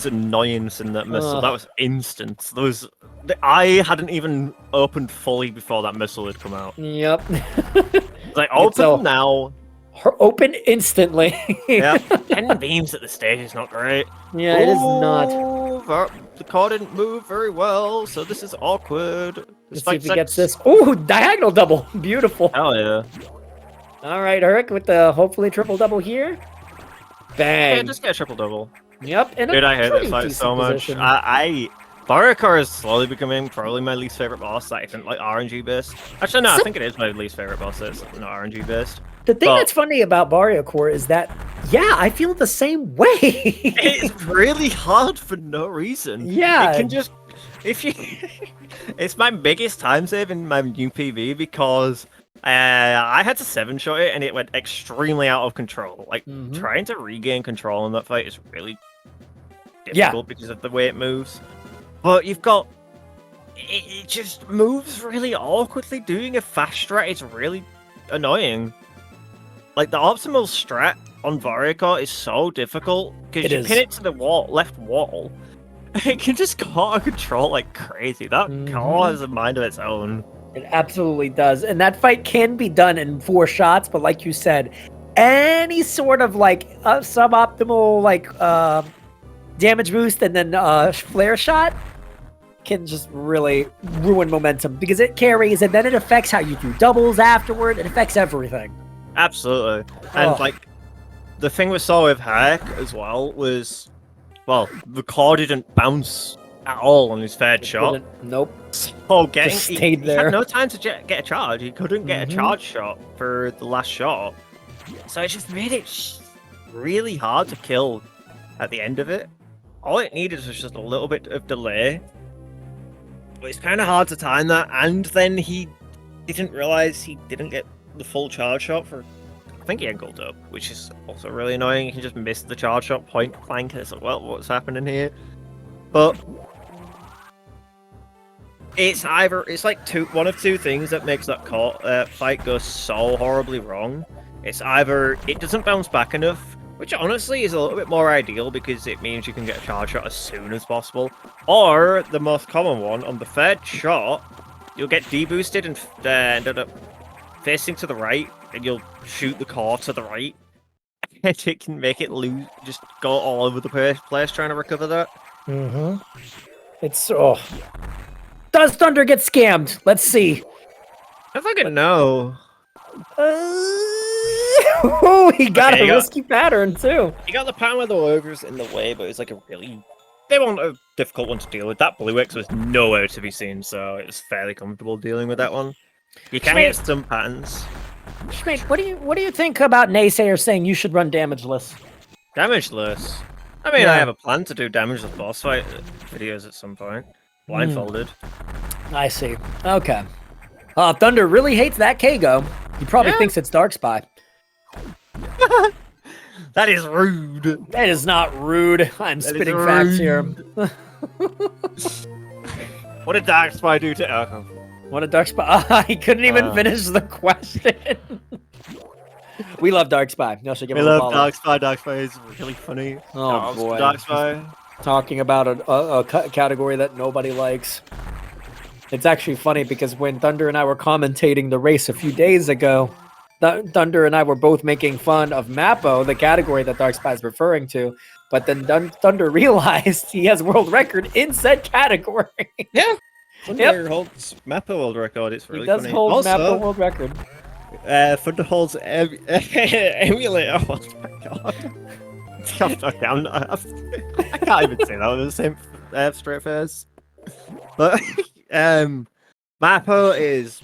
annoyance in that missile. That was instant. The eye hadn't even opened fully before that missile had come out. Yep. It's like, open now. Open instantly. Yeah. 10 beams at the stage is not great. Yeah, it is not. The car didn't move very well, so this is awkward. Let's see if he gets this. Ooh, diagonal double. Beautiful. Hell yeah. All right, Herc with the hopefully triple double here. Bang. Yeah, just get a triple double. Yep. Dude, I hate this fight so much. Barrier is slowly becoming probably my least favorite boss that isn't like RNG based. Actually, no, I think it is my least favorite boss that's not RNG based. The thing that's funny about Barrier Core is that, yeah, I feel the same way. It's really hard for no reason. Yeah. It can just, it's my biggest time save in my new PV because I had to 7-shot it and it went extremely out of control. Like, trying to regain control in that fight is really difficult because of the way it moves. But you've got it just moves really awkwardly. Doing a fast strat is really annoying. Like, the optimal strat on Varicor is so difficult, because you pin it to the left wall. It can just go out of control like crazy. That car has a mind of its own. It absolutely does. And that fight can be done in 4 shots, but like you said, any sort of like suboptimal like damage boost and then flare shot can just really ruin momentum, because it carries and then it affects how you do doubles afterward. It affects everything. Absolutely. And like, the thing we saw with Herc as well was, well, the car didn't bounce at all on his third shot. Nope. So Just stayed he there. had no time to get a charge. He couldn't get a charge shot for the last shot. So it just made it really hard to kill at the end of it. All it needed was just a little bit of delay. But it's kind of hard to time that, and then he didn't realize he didn't get the full charge shot for, I think he angled up, which is also really annoying. He just missed the charge shot point blank. It's like, well, what's happening here? But it's like one of two things that makes that fight go so horribly wrong. It's either it doesn't bounce back enough, which honestly is a little bit more ideal because it means you can get a charge shot as soon as possible, or the most common one, on the third shot, you'll get deboosted and end up facing to the right, and you'll shoot the car to the right, and it can make it just go all over the place trying to recover that. It's does Thunder get scammed? Let's see. I fucking know. He got a risky pattern too. You got the pattern with the ogres in the way, but it's like they want a difficult one to deal with. That blue X was nowhere to be seen, so it was fairly comfortable dealing with that one. You can get some patterns. Schmate, what do you think about naysayers saying you should run damageless? Damageless? I mean, I have a plan to do damageless boss fight videos at some point. Blindfolded. I see. Okay. Thunder really hates that Kago. He probably thinks it's Dark Spy. That is rude. That is not rude. I'm spitting facts here. What did Dark Spy do to What a Dark Spy. He couldn't even finish the question. We love Dark Spy. No, should give we him a love Dark Spy. Dark Spy is really funny. Oh, boy. Dark Spy. Talking about a category that nobody likes. It's actually funny because when Thunder and I were commentating the race a few days ago, Thunder and I were both making fun of Mappo, the category that Dark Spy is referring to, but then Thunder realized he has world record in said category. Yeah. Thunder holds Mappo world record. It's really funny. He does hold Mappo world record. Thunder holds emulator. Oh my god. I can't even say that with the same straight face. But Mappo is,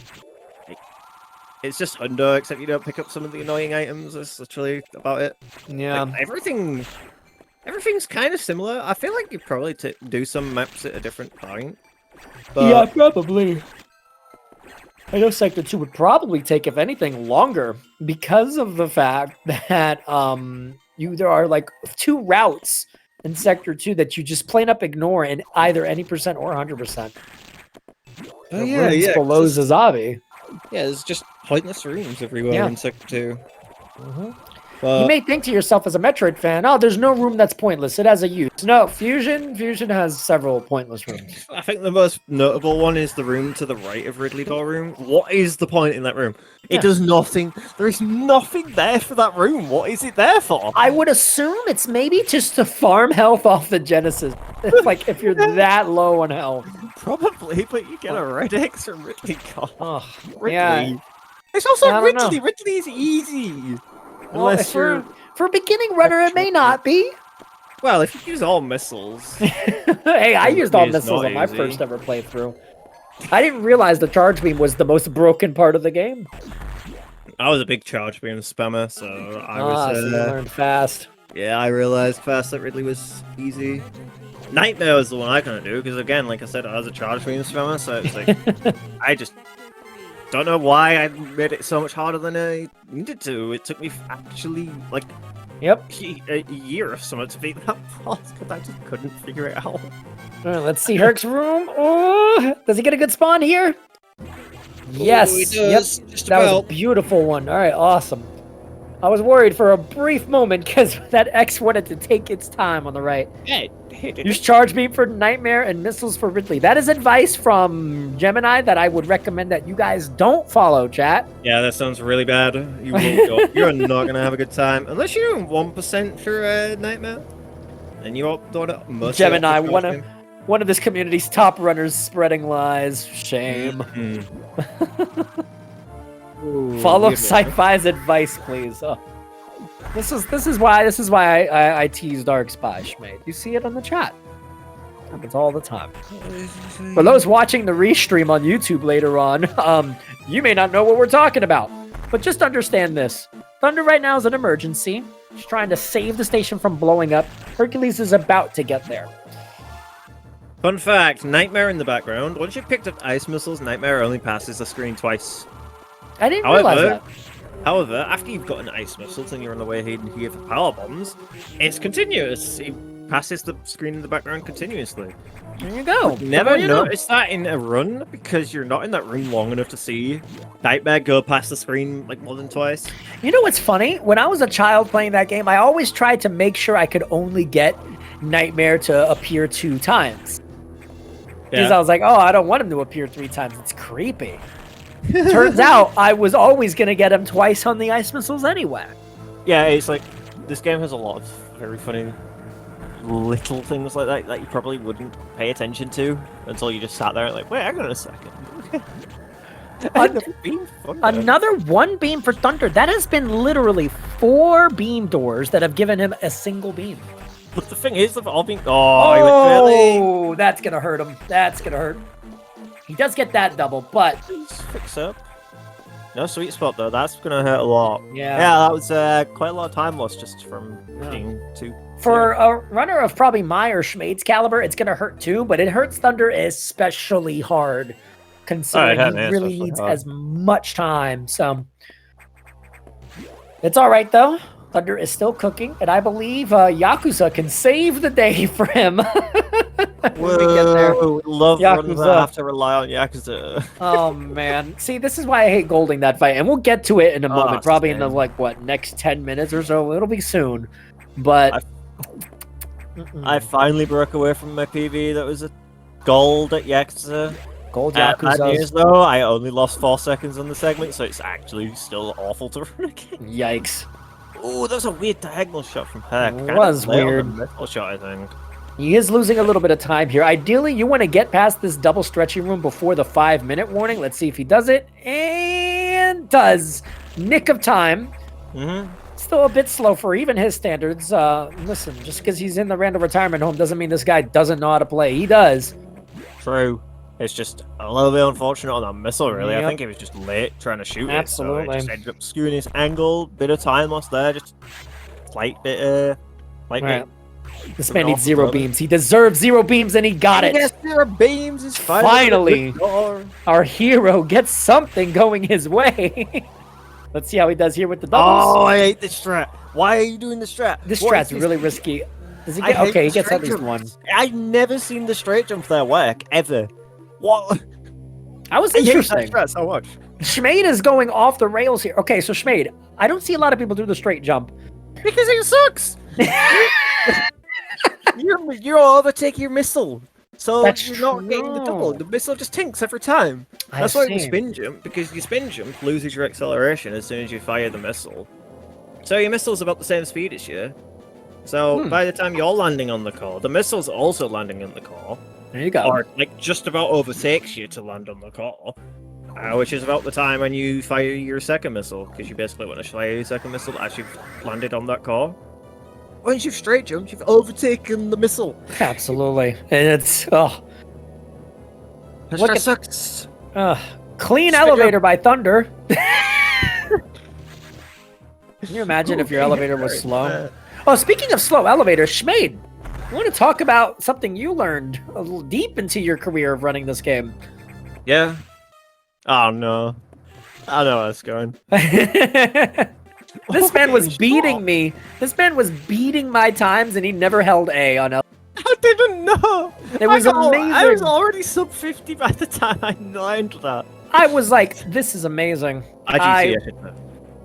it's just Hundo, except you don't pick up some of the annoying items. That's literally about it. Yeah. Like, everything's kind of similar. I feel like you probably do some maps at a different point. But... yeah, probably. I know Sector 2 would probably take, if anything, longer because of the fact that there are like 2 routes in Sector 2 that you just plain up ignore in either any percent or 100%. Oh, yeah, below Zazabi. Yeah, there's just pointless rooms everywhere in Sector 2. You may think to yourself as a Metroid fan, oh, there's no room that's pointless. It has a use. No, Fusion has several pointless rooms. I think the most notable one is the room to the right of Ridley Door Room. What is the point in that room? It does nothing. There is nothing there for that room. What is it there for? I would assume it's maybe just to farm health off the Genesis. Like, if you're that low on health. Probably, but you get a red X from Ridley Door. Oh, Ridley. yeah. It's also Ridley. Ridley is easy. Unless for a beginning runner, it may not be. Well, if you use all missiles. Hey, I used all missiles on my first ever playthrough. I didn't realize the charge beam was the most broken part of the game. I was a big charge beam spammer, so I was. So you learned fast. Yeah, I realized fast that Ridley was easy. Nightmare was the one I couldn't do because, again, like I said, I was a charge beam spammer, so it's like I just don't know why I made it so much harder than I needed to. It took me actually like Yep. a year or something to beat that boss because I just couldn't figure it out. All right, let's see Herc's room. Oh, does he get a good spawn here? Yes. he does, Yep. just That was a about. beautiful one. All right, awesome. I was worried for a brief moment because that X wanted to take its time on the right. Yeah, Use charge beam for Nightmare and missiles for Ridley. That is advice from Gemini that I would recommend that you guys don't follow, chat. yeah, that sounds really bad. You will go. You're not gonna have a good time unless you're doing 1% for Nightmare. And you're doing it most Gemini, of the time. one of this community's top runners spreading lies. Shame. Follow Sci-Fi's advice, please. Oh. This is why I tease Dark Spy, Schmade. You see it on the chat. Happens all the time. For those watching the restream on YouTube later on, you may not know what we're talking about, but just understand this: Thunder right now is an emergency. She's trying to save the station from blowing up. Hercules is about to get there. Fun fact: Nightmare in the background. Once you've picked up ice missiles, Nightmare only passes the screen twice. I didn't realize that. However, after you've got an ice missile and you're on the way here for power bombs, it's continuous. It passes the screen in the background continuously. There you go. Never noticed that in a run because you're not in that run long enough to see Nightmare go past the screen like more than twice. You know what's funny? When I was a child playing that game, I always tried to make sure I could only get Nightmare to appear 2 times. Because I was like, oh, I don't want him to appear 3 times. It's creepy. Turns out I was always going to get him twice on the ice missiles anyway. Yeah, it's like this game has a lot of very funny little things like that you probably wouldn't pay attention to until you just sat there and like, wait, hang on a second. Another 1 beam for Thunder. That has been literally 4 beam doors that have given him a single beam. But the thing is, they've all been... Oh, that's going to hurt him. That's going to hurt. He does get that double, but... Fix up. No sweet spot, though. That's going to hurt a lot. Yeah. Yeah, that was quite a lot of time lost just from being too... For a runner of probably my or Schmade's caliber, it's going to hurt too, but it hurts Thunder especially hard, considering he really needs as much time. So it's all right, though. Thunder is still cooking, and I believe Yakuza can save the day for him. Whoa, love runs that have to rely on Yakuza. Oh, man. See, this is why I hate Golding that fight, and we'll get to it in a moment, probably in the, next 10 minutes or so. It'll be soon. But... I finally broke away from my PB that was a gold at Yakuza. Gold Yakuza. Bad news, though, I only lost 4 seconds on the segment, so it's actually still awful to run again. Yikes. Oh, that was a weird diagonal shot from Herc. It was weird. Metal shot, I think. He is losing a little bit of time here. Ideally, you want to get past this double stretching room before the 5-minute warning. Let's see if he does it. And does. Nick of time. Still a bit slow for even his standards. Listen, just because he's in the random retirement home doesn't mean this guy doesn't know how to play. He does. True. It's just a little bit unfortunate on that missile, really. Yep. I think he was just late trying to shoot Absolutely. it. So it just ended up skewing his angle. Bit of time lost there. Just slight bit. Right. This man needs 0 beams. He deserves 0 beams, and he got it. Yes, 0 beams is finally our hero gets something going his way. Let's see how he does here with the doubles. Oh, I hate this strat. Why are you doing the strat? This strat's really risky. Does he get? Okay, he gets at least 1. I've never seen the straight jump there work ever. What? I was interesting. I hate that strat so much. Schmade is going off the rails here. Okay, so Schmade, I don't see a lot of people do the straight jump. Because it sucks. you're overtaking your missile. So you're not getting the double. The missile just tinks every time. That's why you spin jump, because your spin jump loses your acceleration as soon as you fire the missile. So your missile's about the same speed as you. So by the time you're landing on the core, the missile's also landing on the core. There you go. Or just about overtakes you to land on the core. Which is about the time when you fire your second missile, because you basically want to fire your second missile as you've landed on that core. Once you've straight jumped, you've overtaken the missile. Absolutely. And it's, Look at sucks. Clean elevator by Thunder. Can you imagine if your elevator was slow? Oh, speaking of slow elevators, Schmade, I want to talk about something you learned a little deep into your career of running this game. Yeah. Oh, no. I know where it's going. This man was Okay, beating sure. me. This man was beating my times, and he never held A on L. I didn't know. It was I was amazing. already sub 50 by the time I learned that. I was like, this is amazing.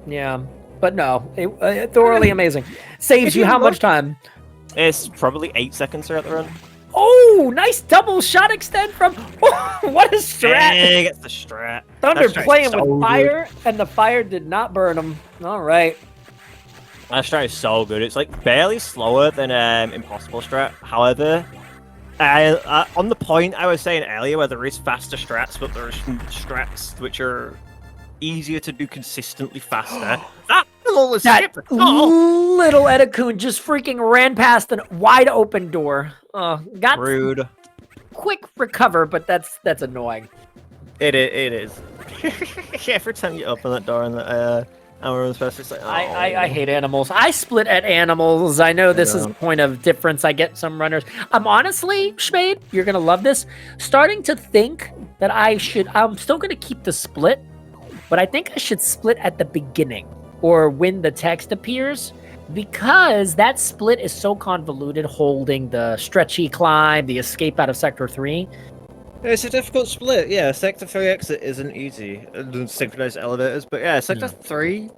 Yeah, but no, thoroughly amazing. Saves you how much time? It's probably 8 seconds throughout the run. Oh, nice double shot extend from. Oh, what a strat! Hey, gets the strat. Thunder That strat's playing so with fire, and the fire did not burn him. All right. That strat is so good. It's like barely slower than Impossible strat. However, on the point I was saying earlier, where there is faster strats, but there are strats which are easier to do consistently faster. That little Edakun just freaking ran past a wide open door. Got rude. Quick recover, but that's annoying. It is. Every time you open that door and that it's like, oh. I hate animals. I split at animals. I know this is a point of difference. I get some runners. I'm honestly, Schmade, you're gonna love this. Starting to think that I'm still gonna keep the split, but I think I should split at the beginning or when the text appears, because that split is so convoluted, holding the stretchy climb, the escape out of Sector 3. It's a difficult split, yeah. Sector 3 exit isn't easy. Synchronized elevators, but yeah, Sector 3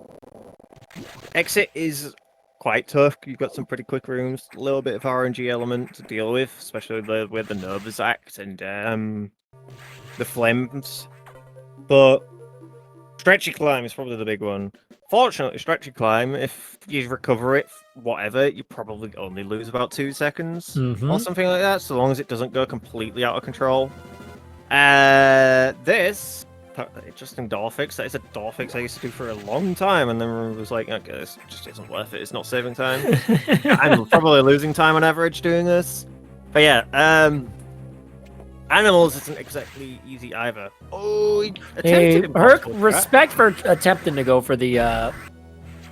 exit is quite tough. You've got some pretty quick rooms, a little bit of RNG element to deal with, especially where the Novas act and the flames. But stretchy climb is probably the big one. Fortunately, stretchy climb, if you recover it, whatever, you probably only lose about 2 seconds or something like that, so long as it doesn't go completely out of control. This, interesting door fix. That is a door fix I used to do for a long time, and then was like, okay, this just isn't worth it. It's not saving time. I'm probably losing time on average doing this. But yeah, animals isn't exactly easy either. Oh, he attempted Herc, impossible strat. respect for attempting to go for the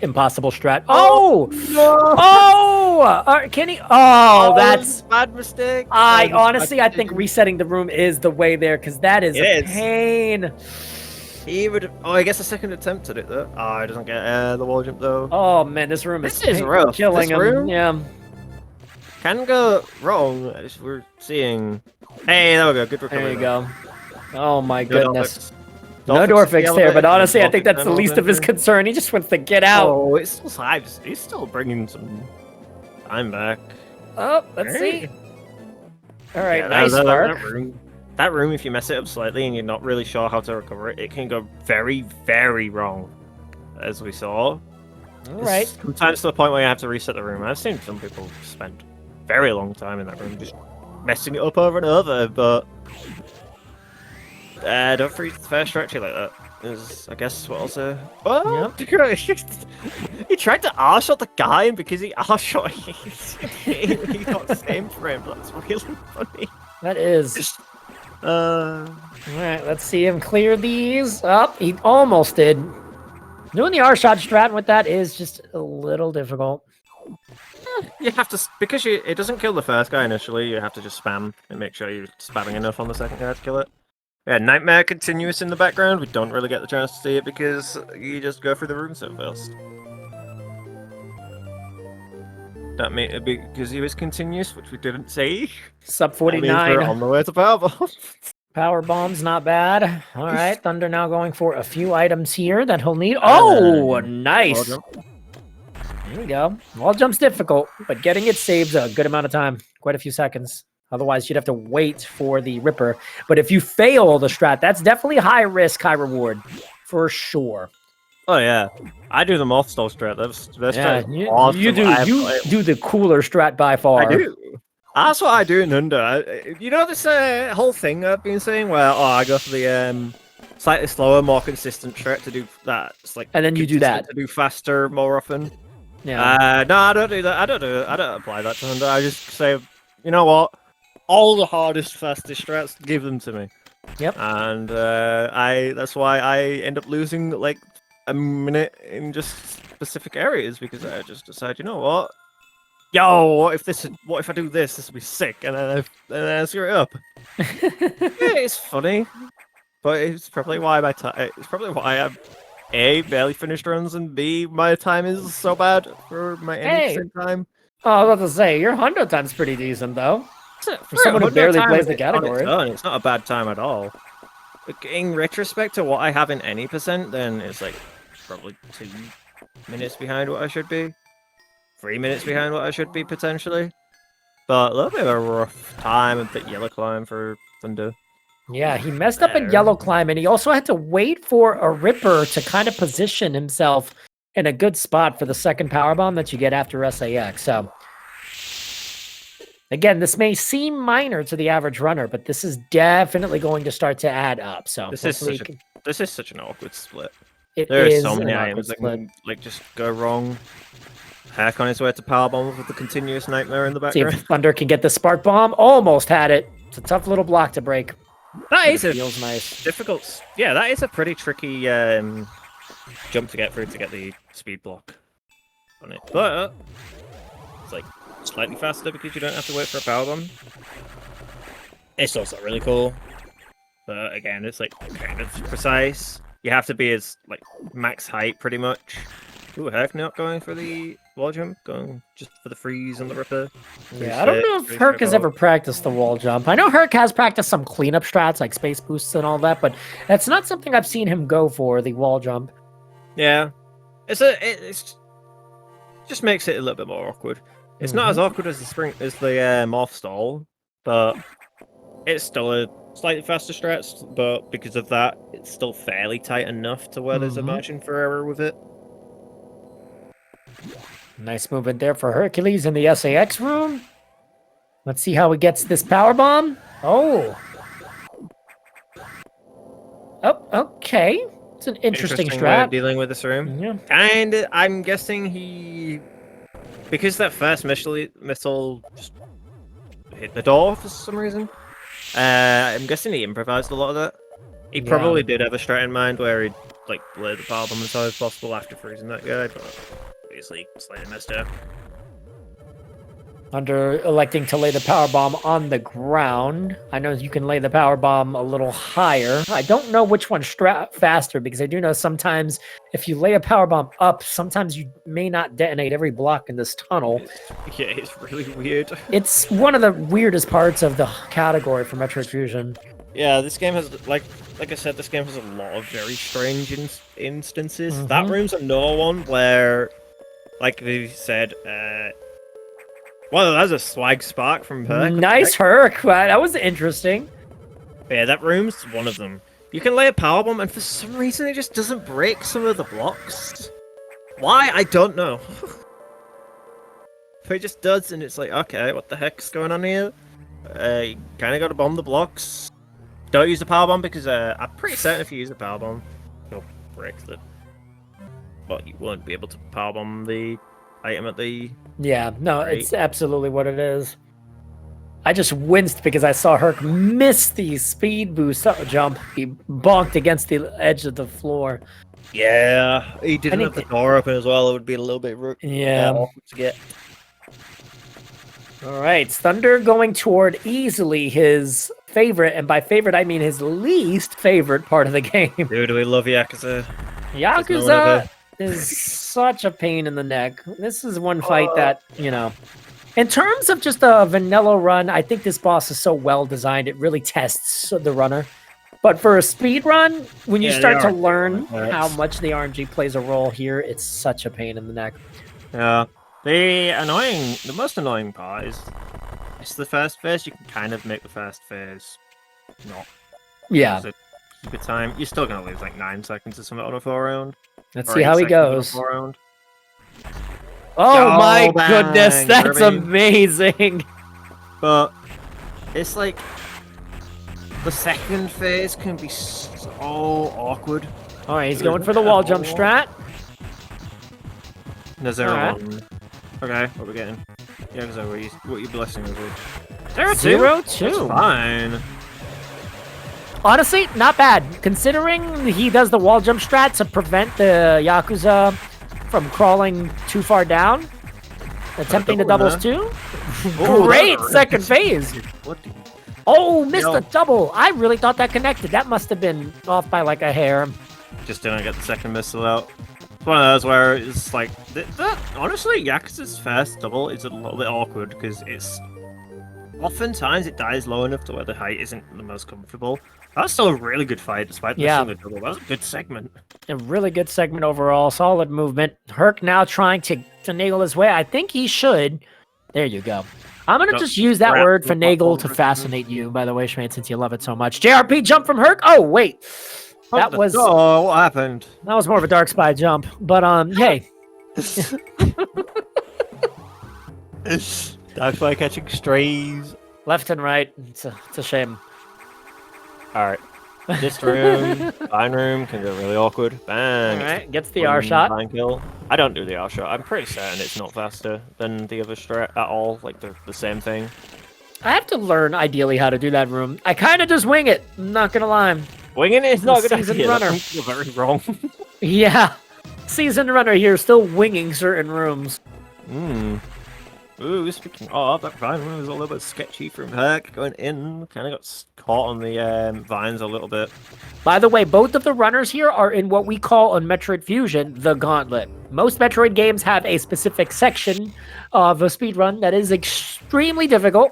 impossible strat. Oh! No! Oh! Can he? Oh, that's... bad mistake. Honestly, I think resetting the room is the way there, because that is a pain. He would... Oh, I guess a second attempt at it, though. Oh, he doesn't get the wall jump, though. Oh, man, this room is rough. killing him. Room Yeah. can go wrong, as we're seeing. Hey, there we go. Good recovery. There you go. Oh, my Good goodness. No door fix there, but honestly, I think that's the least of his concern. concern. He just wants to get out. Oh, it's still sides. He's still bringing some time back. Oh, let's see. All right, Yeah, nice start. That room, if you mess it up slightly and you're not really sure how to recover it, it can go very, very wrong, as we saw. All right. Sometimes to the point where you have to reset the room. I've seen some people spend a very long time in that room just messing it up over and over, but don't freeze the first stretchy like that. Is, I guess, what I'll say. Oh, yep. He tried to R-shot the guy, and because he R-shot, he got the same frame. That's really funny. That is. All right, let's see him clear these up. He almost did. Doing the R-shot strat with that is just a little difficult. You have to, because it doesn't kill the first guy initially, you have to just spam and make sure you're spamming enough on the second guy to kill it. Yeah, Nightmare continuous in the background. We don't really get the chance to see it because you just go through the room so first. That may be because he was continuous, which we didn't see. Sub 49. We're on the way to Powerbomb. Power bomb's not bad. All right, Thunder now going for a few items here that he'll need. Oh, nice. There we go. Wall jump's difficult, but getting it saves a good amount of time. Quite a few seconds. Otherwise, you'd have to wait for the Ripper. But if you fail the strat, that's definitely high risk, high reward. For sure. Oh, yeah. I do the moth stall strat. That's awesome. You do the cooler strat by far. I do. That's what I do in Under. You know this whole thing I've been saying where I go for the slightly slower, more consistent strat to do that. It's like, and then you do that to do faster more often. Yeah. No, I don't do that. I don't apply that to Under. I just say, you know what? All the hardest, fastest strats, give them to me. Yep. And that's why I end up losing like a minute in just specific areas because I just decide, you know what? Yo, what if I do this? This will be sick, and then I screw it up. Yeah, it's funny, but it's probably why it's probably why I'm A, barely finished runs, and B, my time is so bad for my Hey. 80% time. Oh, I was about to say, your hundo time's pretty decent, though. For someone who 100 barely time plays the on its category. own, it's not a bad time at all. In retrospect to what I have in any percent, then it's like probably 2 minutes behind what I should be. 3 minutes behind what I should be, potentially. But a little bit of a rough time at the yellow climb for Thunder. Yeah, he messed up in yellow climb, and he also had to wait for a Ripper to kind of position himself in a good spot for the second powerbomb that you get after SAX. So, again, this may seem minor to the average runner, but this is definitely going to start to add up. So This is such an awkward split. it There are is so many an items that awkward can like just go wrong. Hack on his way to powerbomb with the continuous nightmare in the split. See background. if Thunder can get the spark bomb. Almost had it. It's a tough little block to break. That is a Feels nice. difficult. Yeah, that is a pretty tricky jump to get through to get the speed block on it. But it's like slightly faster because you don't have to wait for a powerbomb. It's also really cool. But again, it's like kind of precise. You have to be as like max height pretty much. Ooh, Herc not going for the wall jump, going just for the freeze on the Ripper. Yeah, I don't know if Herc has ever practiced the wall jump. I know Herc has practiced some cleanup strats like space boosts and all that, but that's not something I've seen him go for, the wall jump. Yeah, it's just makes it a little bit more awkward. It's not as awkward as the morph stall, but it's still a slightly faster stretch. But because of that, it's still fairly tight enough to where there's a margin for error with it. Nice movement there for Hercules in the SAX room. Let's see how he gets this power bomb. Oh. Oh, okay. It's an interesting way of strat. dealing with this room. Yeah. And I'm guessing because that first missile just hit the door for some reason. I'm guessing he improvised a lot of that. He probably did have a strat in mind where he'd like lay the power bomb as high as possible after freezing that guy, but obviously slightly missed out. Under electing to lay the power bomb on the ground. I know you can lay the power bomb a little higher. I don't know which one's faster because I do know sometimes if you lay a power bomb up, sometimes you may not detonate every block in this tunnel. Yeah, it's really weird. It's one of the weirdest parts of the category for Metroid Fusion. Yeah, this game has like I said, this game has a lot of very strange instances. That room's another one where, like they said, well, that's a swag spark from Herc. Nice Herc. That was interesting. Yeah, that room's one of them. You can lay a power bomb, and for some reason, it just doesn't break some of the blocks. Why? I don't know. But it just does, and it's like, okay, what the heck's going on here? You kind of got to bomb the blocks. Don't use the power bomb because I'm pretty certain if you use the power bomb, you'll break the. Well, you won't be able to power bomb the item at the. Yeah, no, it's absolutely what it is. I just winced because I saw Herc miss the speed boost jump. He bonked against the edge of the floor. Yeah, he didn't have the door open as well. It would be a little bit awkward to get. All right, Thunder going toward easily his favorite, and by favorite I mean his least favorite part of the game. Dude, we love Yakuza. Yakuza is such a pain in the neck. This is one fight that, you know, in terms of just a vanilla run, I think this boss is so well designed, it really tests the runner. But for a speed run, when you start to learn how much the RNG plays a role here, it's such a pain in the neck. Yeah. The most annoying part is it's the first phase. You can kind of make the first phase not. Yeah. Keep your time. You're still gonna lose like 9 seconds or something on a 4-round. Let's see how he goes. Oh my goodness, that's amazing. But it's like the second phase can be so awkward. All right, he's going for the wall jump strat. No, 0-1. Okay, what are we getting? Yeah, so what are you blessing us with? 0-2. That's fine. Honestly, not bad. Considering he does the wall jump strat to prevent the Yakuza from crawling too far down. Attempting the doubles too. Great second phase. Oh, missed a double. I really thought that connected. That must have been off by like a hair. just didn't get the second missile out. It's one of those where it's like, honestly, Yakuza's first double is a little bit awkward because it's oftentimes it dies low enough to where the height isn't the most comfortable. That's still a really good fight despite missing the double. That was a good segment. A really good segment overall. Solid movement. Herc now trying to finagle his way. I think he should. There you go. I'm going to just use that word, finagle, to fascinate you, by the way, Schmade, since you love it so much. JRP jump from Herc. Oh, wait. That was... Oh, what happened? That was more of a Dark Spy jump. But, hey. Dark Spy catching strays. Left and right. It's a shame. Alright. This room, vine room, can get really awkward. Bang. Alright, gets the R shot. Vine kill. I don't do the R shot. I'm pretty certain it's not faster than the other strat at all. Like, they're the same thing. I have to learn, ideally, how to do that room. I kind of just wing it. I'm not going to lie. Winging it is not a good idea. Runner. You're very wrong. Yeah. Seasoned runner here, still winging certain rooms. Ooh, speaking of, that vine room was a little bit sketchy from Herc going in. Kind of got caught on the vines a little bit. By the way, both of the runners here are in what we call on Metroid Fusion, the Gauntlet. Most Metroid games have a specific section of a speedrun that is extremely difficult.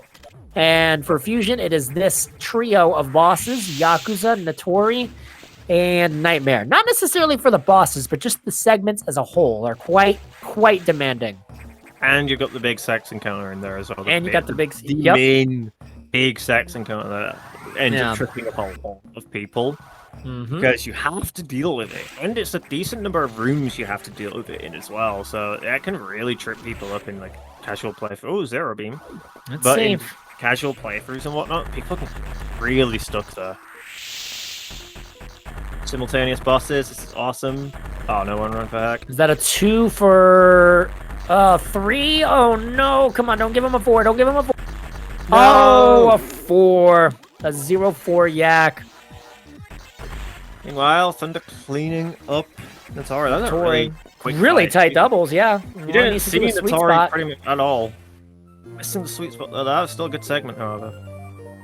And for Fusion, it is this trio of bosses, Yakuza, Notori, and Nightmare. Not necessarily for the bosses, but just the segments as a whole are quite demanding. And you've got the big sex encounter in there as well. And you got the main big sex encounter that ends up tripping up a lot of people. Because you have to deal with it. And it's a decent number of rooms you have to deal with it in as well. So that can really trip people up in like casual playthrough. Oh, Zero Beam. But in casual playthroughs and whatnot, people can really stuck there. Simultaneous bosses, this is awesome. Oh, no one run for Herc. Is that a 2 for 3? Oh no, come on, don't give him a 4, don't give him a 4. No. Oh, a 4. A 0-4 yak. Meanwhile, Thunder cleaning up Notori. That's a really quick really fight. tight doubles, yeah. You didn't see Notori pretty much at all. Missing the sweet spot there. That was still a good segment, however.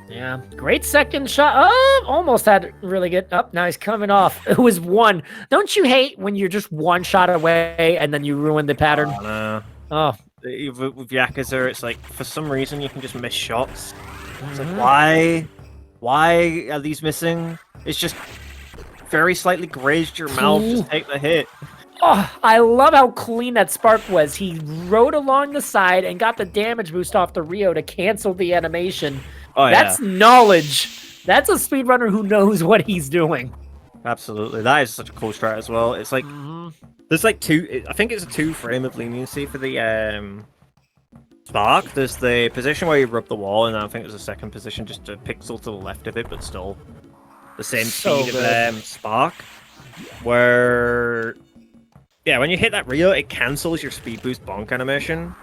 Yeah, great second shot. Oh, almost had really good. Now he's coming off. It was 1. Don't you hate when you're just 1 shot away and then you ruin the pattern? Oh, no. Oh. With Yakuza, it's like, for some reason, you can just miss shots. It's like, why? Why are these missing? It's just very slightly grazed your mouth. Just take the hit. Oh, I love how clean that spark was. He rode along the side and got the damage boost off the Rio to cancel the animation. Oh, That's knowledge. That's a speedrunner who knows what he's doing. Absolutely. That is such a cool strat as well. It's like, there's like 2, I think it's a 2 frame of leniency for the spark. There's the position where you rub the wall, and I think there's a second position just a pixel to the left of it, but still the same speed of spark. Where, yeah, when you hit that Rio, it cancels your speed boost bonk animation.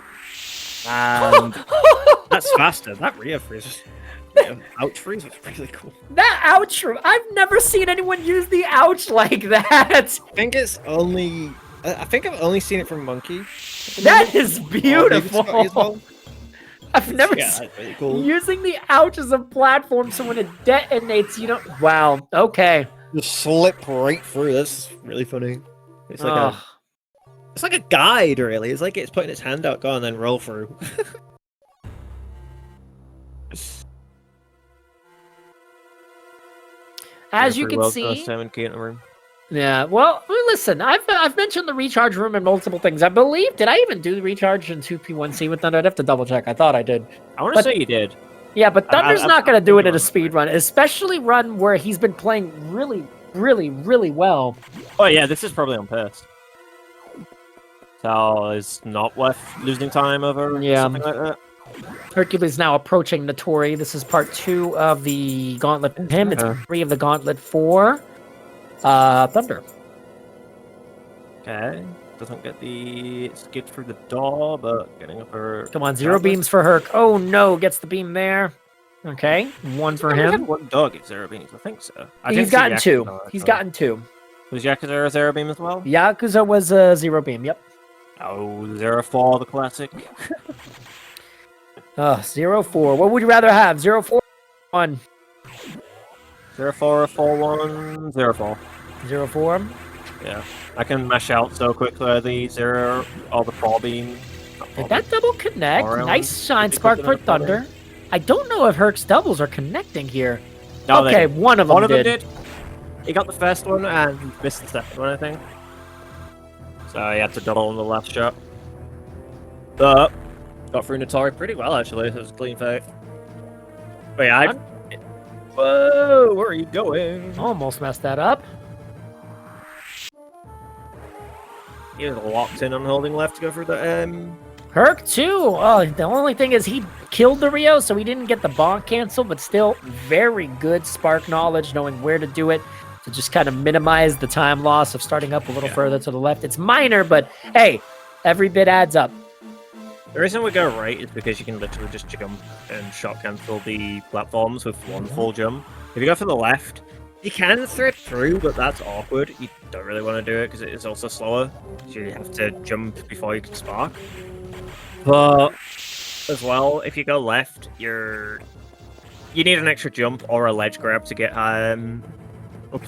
And that's faster. That Rio freeze. Ouch freeze was really cool. That ouch! I've never seen anyone use the ouch like that. I think I've only seen it from Monkey. That is beautiful. Well. I've never seen really cool. Using the ouch as a platform, so when it detonates, you don't. Wow. Okay. Just slip right through. That's really funny. It's like it's like a guide, really. It's like it's putting its hand out, go and then roll through. As you can see, yeah. Well, listen, I've mentioned the recharge room and multiple things. I believe, did I even do the recharge in 2P1C with Thunder? I'd have to double check. I thought I did. I want to say you did. Yeah, but Thunder's not going to do it in a speed run, especially run where he's been playing really well. Oh yeah, this is probably on purpose. So it's not worth losing time over something like that. Hercules now approaching Notori. This is part 2 of the Gauntlet for him. It's 3 of the Gauntlet for Thunder. Okay. Doesn't get the skid through the door, but getting up her... Come on, 0 beams for Herc. Oh no, gets the beam there. Okay, 1 for him. One dog gets 0 beams, I think so. He's gotten 2. He's gotten 2. Was Yakuza a 0 beam as well? Yakuza was a 0 beam, yep. Oh, 0-4, the classic. 0-4. What would you rather have? 0-4 1. 0-4 or 4-1? 0-4. 0-4. Yeah, I can mash out so quickly the 0 or the 4 beam. Did that double connect? Or Nice shine Did you spark click for it on the Thunder. I don't know if Herc's doubles are connecting here. No, they Okay, didn't. one of them did. He got the first one and missed the second one, I think. So he had to double on the last shot. But got through Notori pretty well, actually. It was a clean fight. Wait, Whoa, where are you going? Almost messed that up. He was locked in on holding left to go through the Herc too. Oh, the only thing is he killed the Rio, so he didn't get the bonk cancel, but still very good spark knowledge, knowing where to do it to just kind of minimize the time loss of starting up a little further to the left. It's minor, but hey, every bit adds up. The reason we go right is because you can literally just jump and shot cancel the platforms with one full jump. If you go for the left, you can thread through, but that's awkward. You don't really want to do it because it is also slower. So you have to jump before you can spark. But as well, if you go left, you need an extra jump or a ledge grab to get up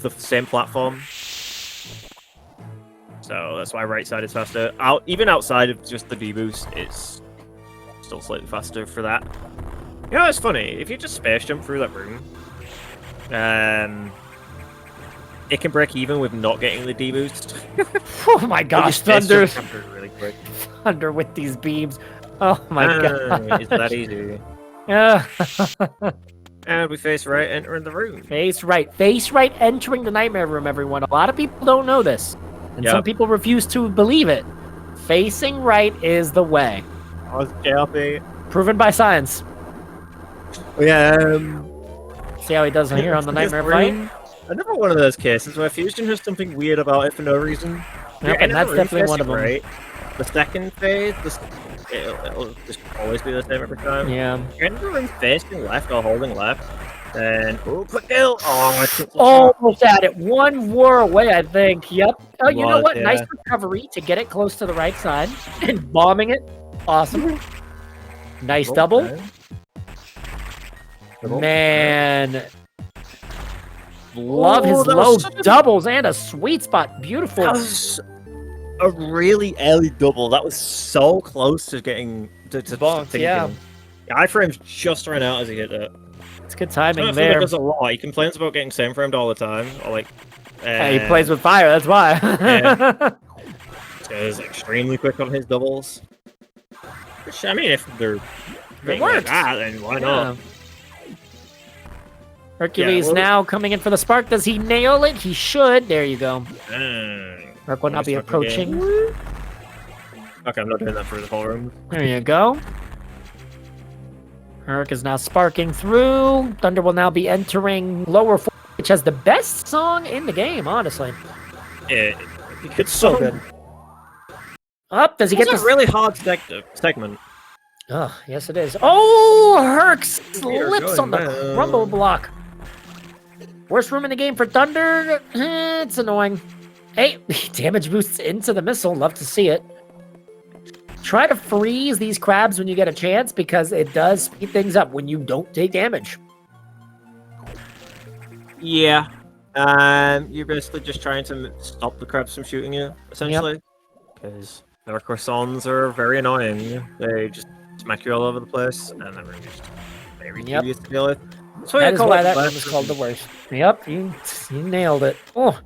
the same platform. So that's why right side is faster. Even outside of just the V boost, it's still slightly faster for that. You know, it's funny. If you just space jump through that room, it can break even with not getting the D boost. Oh my gosh, Thunder! Really quick. Thunder with these beams. Oh my god. It's that easy. Yeah. And we face right, entering the room. Face right entering the nightmare room, everyone. A lot of people don't know this. And some people refuse to believe it. Facing right is the way. Oh, JLP. Proven by science. Yeah. See how he does here on the nightmare fight? Another one of those cases where Fusion has something weird about it for no reason. Yep, and that's definitely one of them. Right. The second phase, it'll just always be the same every time. Yeah. You're in the room facing left or holding left, and quick kill! Almost at it. One war away, I think. Yep. Oh, you know what? Yeah. Nice recovery to get it close to the right side and bombing it. Awesome. Nice double. Man. Love his low doubles and a sweet spot. Beautiful. That was a really early double. That was so close to getting to bonk, yeah. The iframes just ran out as he hit it. It's good timing I there. Like there's a lot. He complains about getting same framed all the time. Or like, he plays with fire, that's why. Yeah. So he's extremely quick on his doubles. Which, I mean, if they're like that, then why not? Hercules now coming in for the spark. Does he nail it? He should. There you go. Herc will not be approaching. Okay, I'm not doing that for the whole room. There you go. Herc is now sparking through. Thunder will now be entering lower 4, which has the best song in the game, honestly. It's so good. Up, does he get this? It's a really hard segment. Oh, yes it is. Oh, Herc slips on the rumble block. Worst room in the game for Thunder. It's annoying. Hey, damage boosts into the missile. Love to see it. Try to freeze these crabs when you get a chance, because it does speed things up when you don't take damage. Yeah. You're basically just trying to stop the crabs from shooting you, essentially. Because the croissants are very annoying. They just smack you all over the place, and they're just very tedious to deal with. So that is why that room is called the worst. Yep, you nailed it. Oh.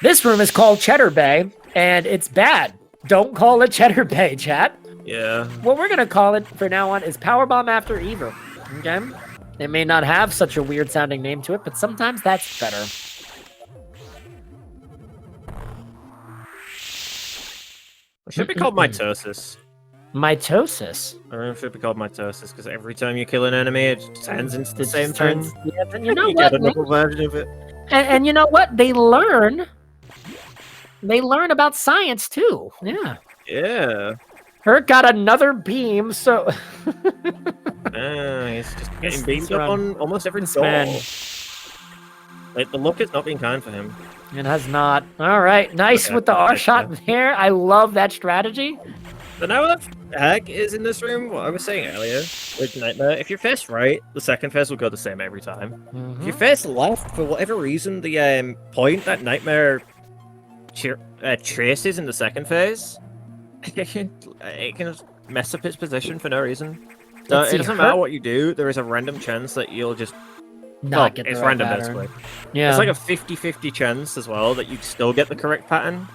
This room is called Cheddar Bay, and it's bad. Don't call it Cheddar Bay, chat. Yeah. What we're going to call it from now on is Powerbomb After Evo. Okay? It may not have such a weird-sounding name to it, but sometimes that's better. It should be called mitosis. Mitosis? I don't know if it should be called mitosis, because every time you kill an enemy, it turns into the same thing. Yeah, and you know you what? get another version of it. And you know what? They learn about science, too. Yeah. Yeah. Herc got another beam, so... He's just getting beamed up on almost every door. Like, the luck is not being kind for him. It has not. All right, nice with the R shot there. I love that strategy. So now that Herc is in this room, what I was saying earlier with Nightmare, if you're face right, the second phase will go the same every time. If you're face left, for whatever reason, the point that Nightmare traces in the second phase, it can mess up its position for no reason. So it doesn't matter what you do, there is a random chance that you'll just... Not get the it's right random, pattern. basically. Yeah. It's like a 50-50 chance as well that you'd still get the correct pattern.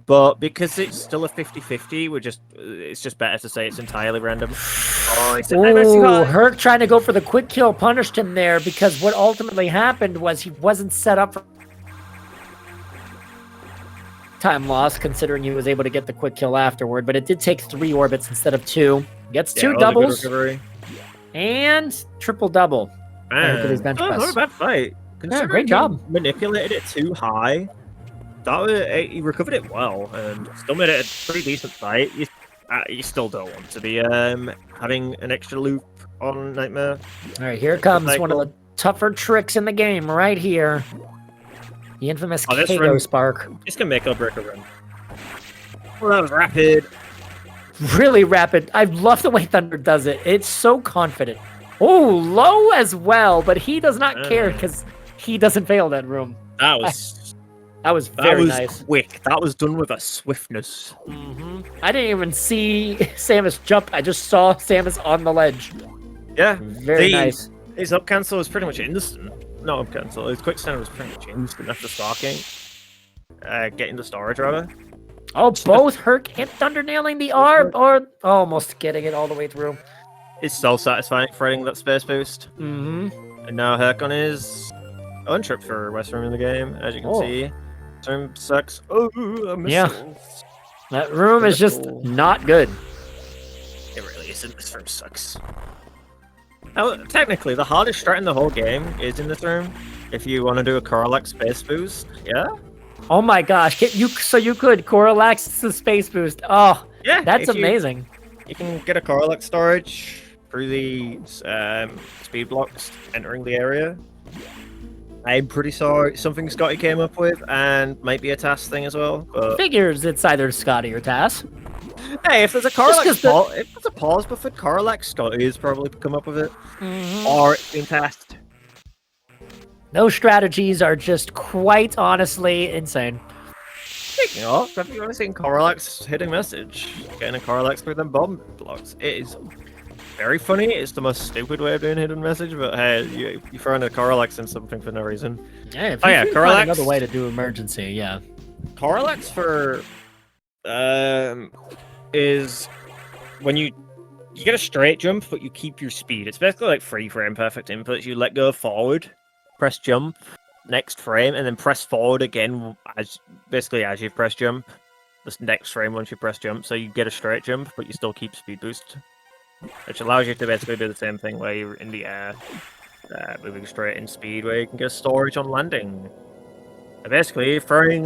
But because it's still a 50-50, it's just better to say it's entirely random. Ooh, Herc trying to go for the quick kill punished him there because what ultimately happened was he wasn't set up for time loss, considering he was able to get the quick kill afterward, but it did take 3 orbits instead of 2. Gets 2 doubles and triple double. Not a bad fight. Yeah, great job. Manipulated it too high. He recovered it well and still made it a pretty decent fight. You still don't want to be having an extra loop on Nightmare. All right, here comes one of the tougher tricks in the game right here. The infamous KO Spark. It's gonna make or break a run. Well, that was rapid. Really rapid. I love the way Thunder does it. It's so confident. Oh, low as well, but he does not care because he doesn't fail that room. That was very nice. Quick. That was done with a swiftness. I didn't even see Samus jump. I just saw Samus on the ledge. Yeah. Very nice. His up cancel was pretty much instant. Not up cancel. His quick stand was pretty much instant after sparking. Getting the storage rather. Oh, both Herc and Thunder nailing the arm, or almost getting it all the way through. It's so satisfying threading that space boost. And now Herc on his own trip for West Room in the game, as you can see. Room sucks. Oh, a missile. Yeah. That room is just not good. It really isn't. This room sucks. Now, technically, the hardest strat in the whole game is in this room. If you want to do a Coralax space boost, yeah? Oh my gosh, so you could Coralax the space boost. Oh, yeah, that's amazing. You can get a Coralax storage through the speed blocks entering the area. I'm pretty sorry, something Scotty came up with, and might be a task thing as well. But... Figures it's either Scotty or Tass. Hey, if there's a Coralax, if there's a pause buffer, Coralax, Scotty has probably come up with it, or it's been tasked. Those strategies are just quite honestly insane. Speaking of, have you ever seen Coralax hitting message? Getting a Coralax through them bomb blocks. It is very funny. It's the most stupid way of doing hidden message, but hey, you throw in a Coralax in something for no reason. Yeah, if you find another way to do emergency, yeah. Coralax for is when you get a straight jump, but you keep your speed. It's basically like free frame perfect inputs. You let go forward, press jump, next frame, and then press forward again as you press jump. This next frame once you press jump, so you get a straight jump, but you still keep speed boost. Which allows you to basically do the same thing where you're in the air, moving straight in speed, where you can get storage on landing. And basically, throwing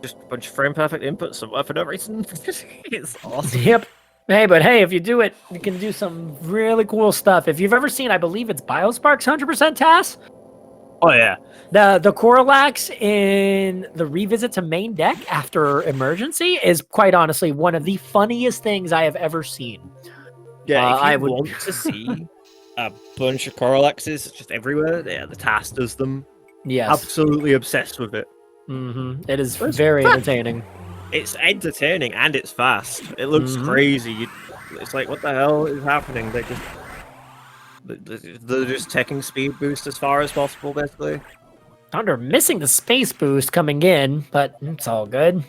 just a bunch of frame perfect inputs somewhere for no reason. It's awesome. Yep. Hey, if you do it, you can do some really cool stuff. If you've ever seen, I believe it's Biospark's 100% Task. Oh yeah. The Coralax in the revisit to main deck after emergency is quite honestly one of the funniest things I have ever seen. Yeah, if you want to see a bunch of Coralaxes just everywhere, yeah, the task does them. Yes. Absolutely obsessed with it. It is very entertaining. It's entertaining and it's fast. It looks crazy. It's like, what the hell is happening? They're just taking speed boost as far as possible, basically. Thunder missing the space boost coming in, but it's all good.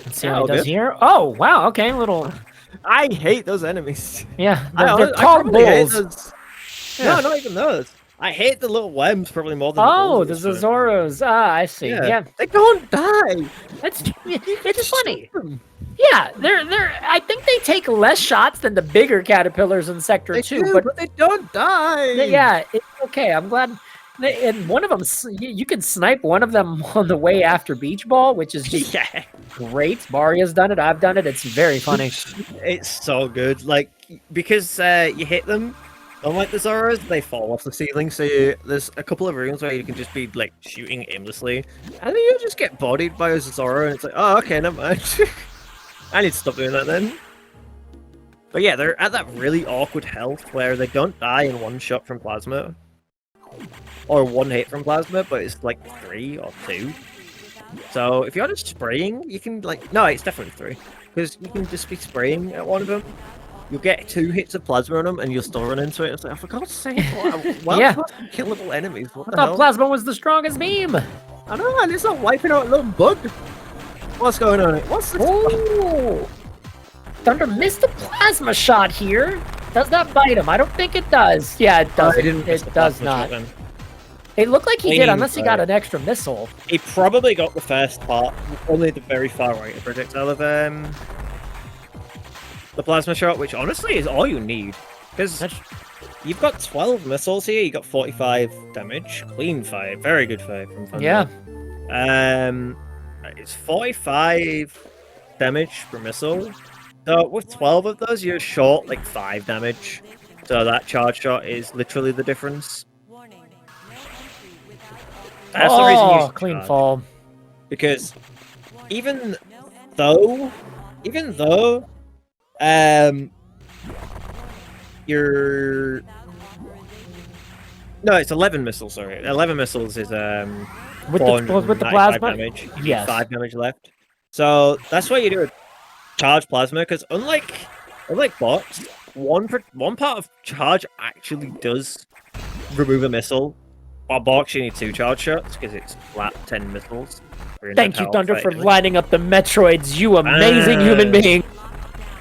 Let's see what he does here. Oh, wow, okay, little... I hate those enemies. Yeah, they're called bulls. No, not even those. I hate the little worms probably more than the Zozoros. Ah, I see. Yeah. They don't die. It's funny. Yeah, they're. I think they take less shots than the bigger caterpillars in Sector 2, but they don't die. Yeah, it's okay. I'm glad. And one of them, you can snipe one of them on the way after Beach Ball, which is just great. Maria's done it. I've done it. It's very funny. It's so good. Like, because you hit them, unlike the Zoras, they fall off the ceiling. So there's a couple of rooms where you can just be like shooting aimlessly, and then you just get bodied by a Zora, and it's like, oh, okay, never mind. I need to stop doing that then. But yeah, they're at that really awkward health where they don't die in one shot from plasma. Or one hit from plasma, but it's like 3 or 2. So if you're just spraying, you can like... No, it's definitely 3. Because you can just be spraying at one of them. You'll get 2 hits of plasma on them and you'll still run into it. It's like, for God's sake, well, Yeah. killable enemies. What I the thought hell? plasma was the strongest beam. I know, and it's not wiping out a little bug. What's going on? What's this? Oh, Thunder missed the plasma shot here. Does that bite him? I don't think it does. Yeah, it does. I didn't miss the It does plasma not. shot then. It looked like he did, Leaning unless he got right. an extra missile. He probably got the first part, only the very far right projectile of the plasma shot, which honestly is all you need. Because you've got 12 missiles here, you got 45 damage, clean 5, very good 5 from Thunder. Yeah. It's 45 damage per missile. So with 12 of those, you're short like 5 damage. So that charge shot is literally the difference. That's the reason you should clean charge. fall. Because even though you're no, it's 11 missiles. Sorry, 11 missiles is With the 495 plasma? damage. Yes. 5 damage left. So that's why you do a charge plasma. Because unlike bots, one part of charge actually does remove a missile. While box, you need 2 charge shots because it's flat 10 missiles. Thank you, Thunder, for lining up the Metroids, you amazing human being.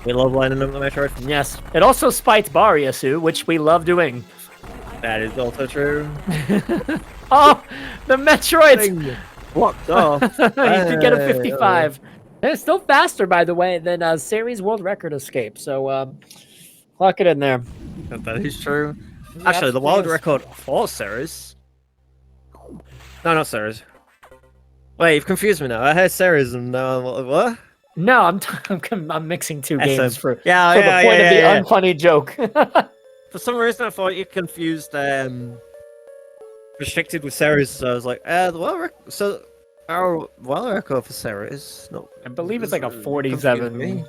We love lining up the Metroid. Yes. It also spites Bariasu, which we love doing. That is also true. Oh, the Metroids! Blocked off. You did get a 55. It's still faster, by the way, than Series World Record Escape, so clock it in there. That is true. Actually, the world record for Ceres. No, not Ceres. Wait, you've confused me now. I heard Ceres and now what? No, I'm mixing two games for the point of the unfunny joke. For some reason, I thought you confused restricted with Ceres, so I was like, the our world record for Ceres. No, I believe it's like a 47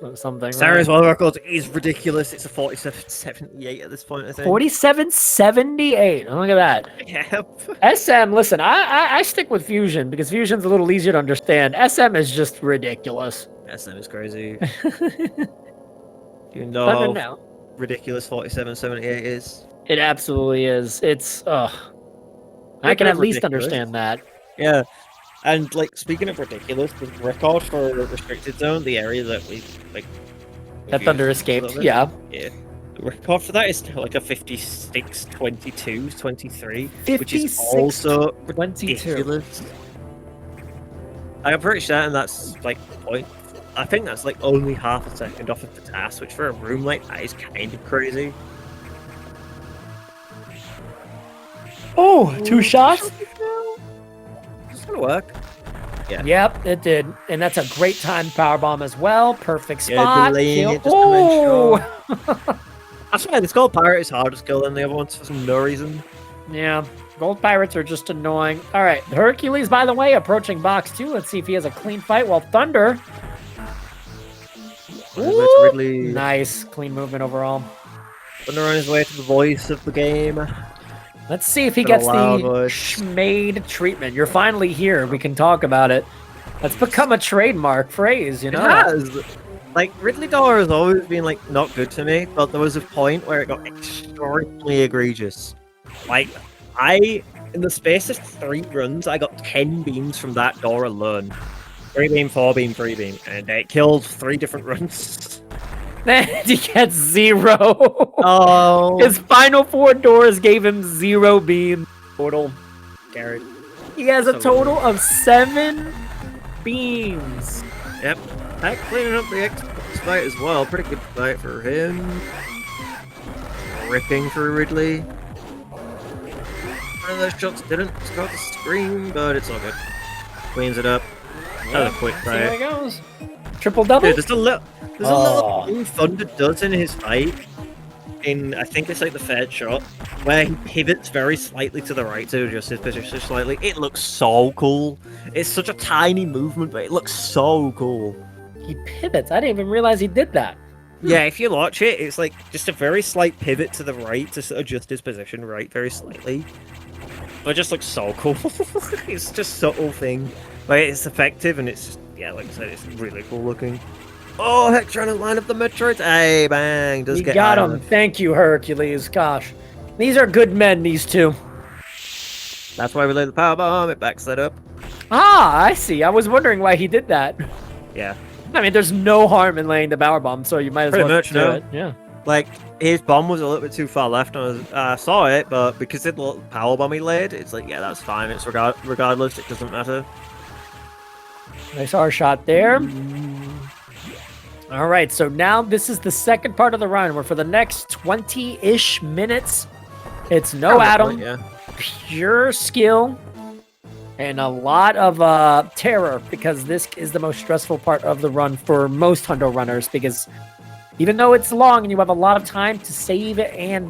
or something. Ceres world record is ridiculous. It's a 47.78 at this point, I think. 47.78. Look at that. Yep. SM, listen, I stick with Fusion because Fusion's a little easier to understand. SM is just ridiculous. SM is crazy. You know how now. ridiculous 47.78 is. It absolutely is. It's I can at least understand that. Yeah. And like speaking of ridiculous, the record for restricted zone, the area that we like That Thunder escaped, yeah. Yeah. The record for that is like a 56-22, 23, which is 56, also 22. ridiculous. I'm pretty certain that's like the point. I think that's like only half a second off of the task, which for a room like that is kind of crazy. Oh, 2 shots? It's gonna work. Yeah. Yep, it did. And that's a great time powerbomb as well. Perfect Yeah, spot. delaying it just to Oh! That's why this gold pirate is harder to kill than the other ones for no reason. Yeah, gold pirates are just annoying. All right, Hercules, by the way, approaching box 2. Let's see if he has a clean fight. While Thunder... Ooh, Ridley. nice, clean movement overall. Thunder on his way to the voice of the game. Let's see if he Been a gets the loud voice. schmade treatment. You're finally here. We can talk about it. That's become a trademark phrase, you know? It has. Like, Ridley Door has always been, like, not good to me, but there was a point where it got extremely egregious. Like, in the space of 3 runs, I got 10 beams from that door alone. 3 beam, 4 beam, 3 beam, and it killed 3 different runs. He gets 0. Oh. His final 4 doors gave him 0 beam total. Garrett. He has a total of 7 beams. Yep. That cleaning up the Xbox fight as well. Pretty good fight for him. Ripping through Ridley. One of those shots didn't score the screen, but it's all good. Cleans it up. Another quick See how fight. it goes. Triple double. Dude, there's a little thing Thunder does in his fight. I think it's like the third shot, where he pivots very slightly to the right to adjust his position slightly. It looks so cool. It's such a tiny movement, but it looks so cool. He pivots. I didn't even realize he did that. Yeah, if you watch it, it's like just a very slight pivot to the right to sort of adjust his position right very slightly. But it just looks so cool. It's just a subtle thing. But it's effective and it's just, yeah, like I said, it's really cool looking. Oh, heck, trying to line up the Metroids. Hey, bang. Does You get got out. him. Thank you, Hercules. Gosh. These are good men, these two. That's why we laid the power bomb. It backs that up. Ah, I see. I was wondering why he did that. Yeah. I mean, there's no harm in laying the power bomb, so you might as Pretty well much, do no. it. Yeah. Like, his bomb was a little bit too far left, and I saw it, but because it the power bomb he laid, it's like, yeah, that's fine. It's regardless, it doesn't matter. Nice R shot there. All right, so now this is the second part of the run, where for the next 20-ish minutes, it's no Adam, Yeah. pure skill, and a lot of terror, because this is the most stressful part of the run for most Hundo runners, because even though it's long and you have a lot of time to save and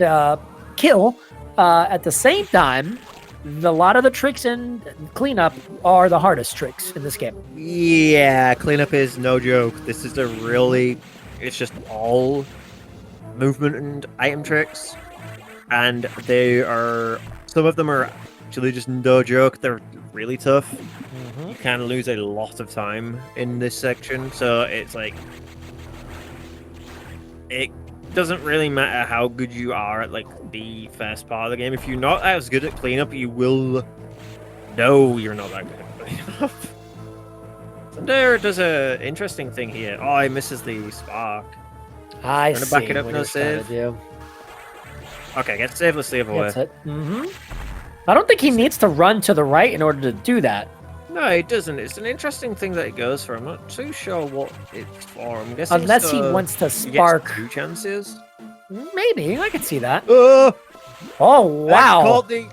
kill, at the same time, a lot of the tricks and cleanup are the hardest tricks in this game. Yeah, cleanup is no joke. This is it's just all movement and item tricks. And some of them are actually just no joke. They're really tough. You can lose a lot of time in this section. So it's like, it doesn't really matter how good you are at like the first part of the game. If you're not as good at cleanup, you will know you're not that good at cleanup. Thunder does a interesting thing here. Oh, he misses the spark. I Gonna see back it up, what no he's trying to save. do. Okay, get save. Let's see if That's it. I don't think he needs to run to the right in order to do that. No, it doesn't. It's an interesting thing that it goes for. I'm not too sure what it's for. I'm guessing Unless he so wants to he gets spark. 2 chances. Maybe. I could see that. Oh, Oh, I wow. caught the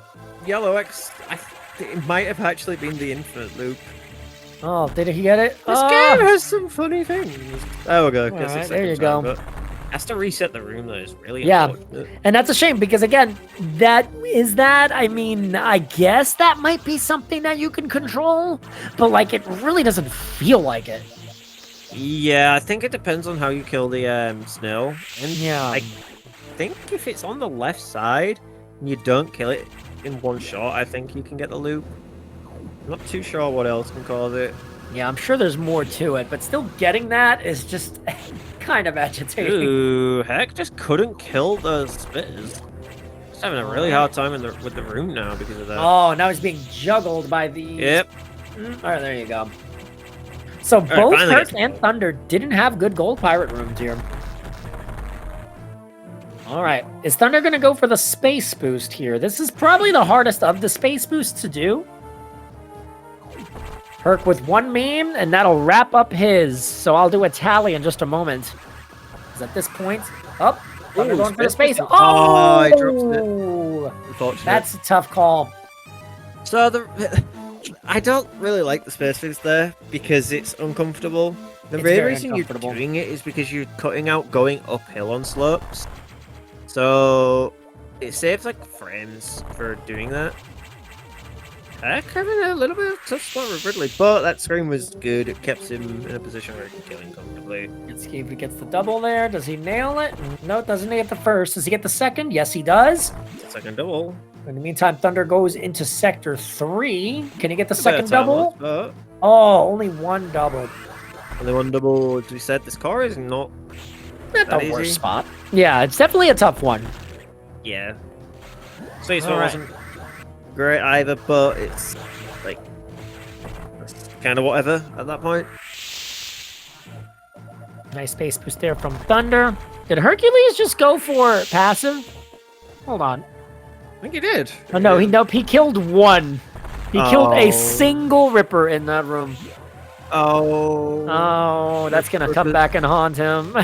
yellow X. It might have actually been the infinite loop. Oh, did he get it? This Oh. game has some funny things. There we go. All Guess right, it's there you second time, go. but has to reset the room though. It's really Yeah. unfortunate. And that's a shame because, again, I mean, I guess that might be something that you can control, but like it really doesn't feel like it. Yeah, I think it depends on how you kill the snail. And Yeah. I think if it's on the left side and you don't kill it in one shot, I think you can get the loop. I'm not too sure what else can cause it. Yeah, I'm sure there's more to it, but still getting that is just kind of agitating. Ooh, heck, just couldn't kill the spitters. Just having a really hard time with the room now because of that. Oh, now he's being juggled by the... Yep. All right, there you go. So right, both finally Herc gets the and gold. Thunder didn't have good gold pirate rooms here. All right, is Thunder going to go for the space boost here? This is probably the hardest of the space boosts to do. Herc with one meme, and that'll wrap up his. So I'll do a tally in just a moment. Because at this point, Thunder Ooh, going for the space space. boost. Oh, he drops Oh, Unfortunate. that's a tough call. So I don't really like the space boost there because it's uncomfortable. The It's main very reason you're uncomfortable. doing it is because you're cutting out going uphill on slopes. So it saves like frames for doing that. Heck, having a little bit of tough spot with Ridley, but that screen was good. It kept him in a position where he can kill him comfortably. Let's see if he gets the double there. Does he nail it? No, doesn't he get the first? Does he get the second? Yes, he does. Second double. In the meantime, Thunder goes into Sector 3. Can he get the A bit second of time double? left, but Oh, only one double. only one double. As we said, this car is not Not that the worst easy. spot. Yeah, it's definitely a tough one. Yeah. Space All one right. wasn't great either, but it's like kind of whatever at that point. Nice space boost there from Thunder. Did Hercules just go for passive? Hold on. I think he did. Oh, no, he killed one. He killed a Oh. single Ripper in that room. Oh. Oh, that's going to come back and haunt him. All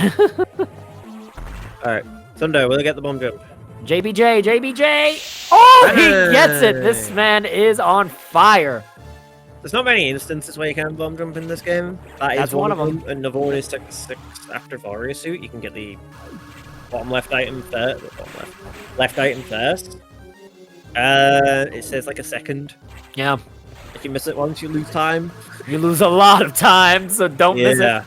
right. Thunder, will they get the bomb jump? JBJ. Oh, he gets it. This Hey. man is on fire. There's not many instances where you can bomb jump in this game. That's is one of them. Another one is six after Warrior Suit. You can get the bottom left item first. Left item first. It says like a second. Yeah. If you miss it once, you lose time. You lose a lot of time, so don't miss it.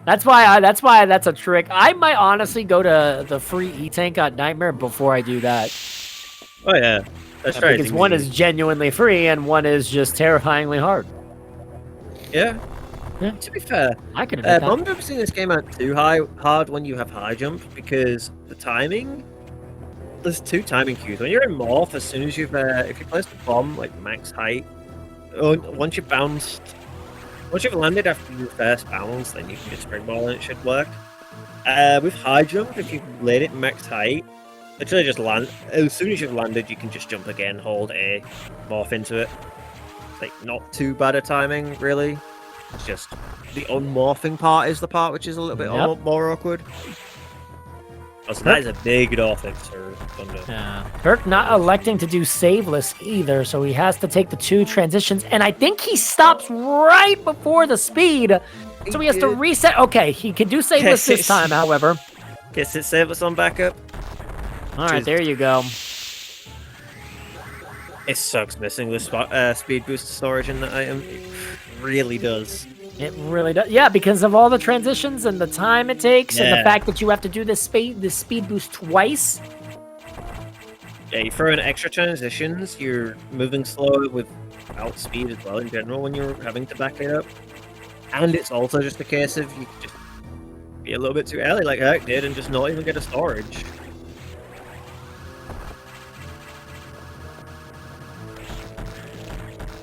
That's why that's a trick. I might honestly go to the free E-Tank on Nightmare before I do that. Oh yeah, that's right. Because one is genuinely free and one is just terrifyingly hard. Yeah. Yeah. To be fair, I can admit that. I'm never seeing this game out too hard when you have high jump because the timing. There's 2 timing cues. When you're in morph, as soon as you've if you place the bomb like max height, once you've landed after your first bounce, then you can just springboard and it should work. With high jump, if you've laid it max height, literally just land. As soon as you've landed, you can just jump again, hold A, morph into it. It's like not too bad a timing, really. It's just the unmorphing part is the part which is a little bit more awkward. So that is a big offense for Thunder. Yeah. Herc not electing to do saveless either, so he has to take the 2 transitions, and I think he stops right before the speed, so he has to reset. Okay, he can do saveless this time, however. Gets it saveless on backup. All right, there you go. It sucks missing the speed boost storage in that item. It really does. It really does. Yeah, because of all the transitions and the time it takes, and the fact that you have to do this speed boost twice. Yeah, you throw in extra transitions, you're moving slower without speed as well in general when you're having to back it up. And it's also just a case of you just be a little bit too early like Herc did and just not even get a storage.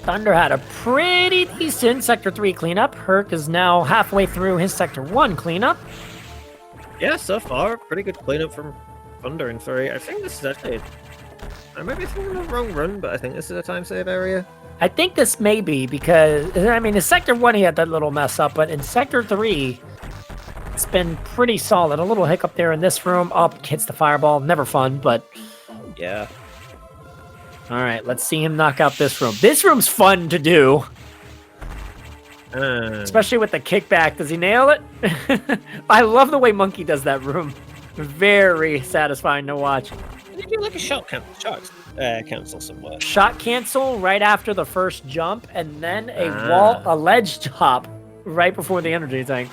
Thunder had a pretty decent Sector 3 cleanup. Herc is now halfway through his Sector 1 cleanup. Yeah, so far, pretty good cleanup from Thunder in 3. I think this is actually... I might be thinking of the wrong run, but I think this is a time save area. I think this may be because, I mean, in Sector 1 he had that little mess up, but in Sector 3, it's been pretty solid. A little hiccup there in this room. Up, hits the fireball. Never fun, but... Yeah. All right, let's see him knock out this room. This room's fun to do. Especially with the kickback. Does he nail it? I love the way Monkey does that room. Very satisfying to watch. Did you do like a shot cancel somewhere? Shot cancel right after the first jump, and then a ledge hop right before the energy tank.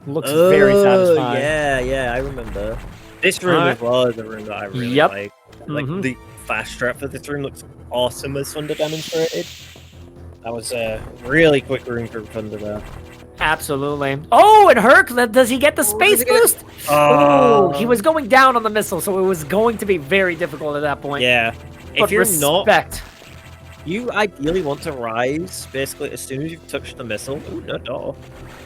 Looks very satisfying. Yeah, I remember. This room as well is a room that I really like. Like the fast trap for this room looks awesome as Thunder demonstrated. That was a really quick room for Thunder there. Absolutely. Oh, and Herc, does he get the space boost? Oh, he was going down on the missile, so it was going to be very difficult at that point. Yeah. But if you're not, you ideally want to rise basically as soon as you've touched the missile. Ooh, no door.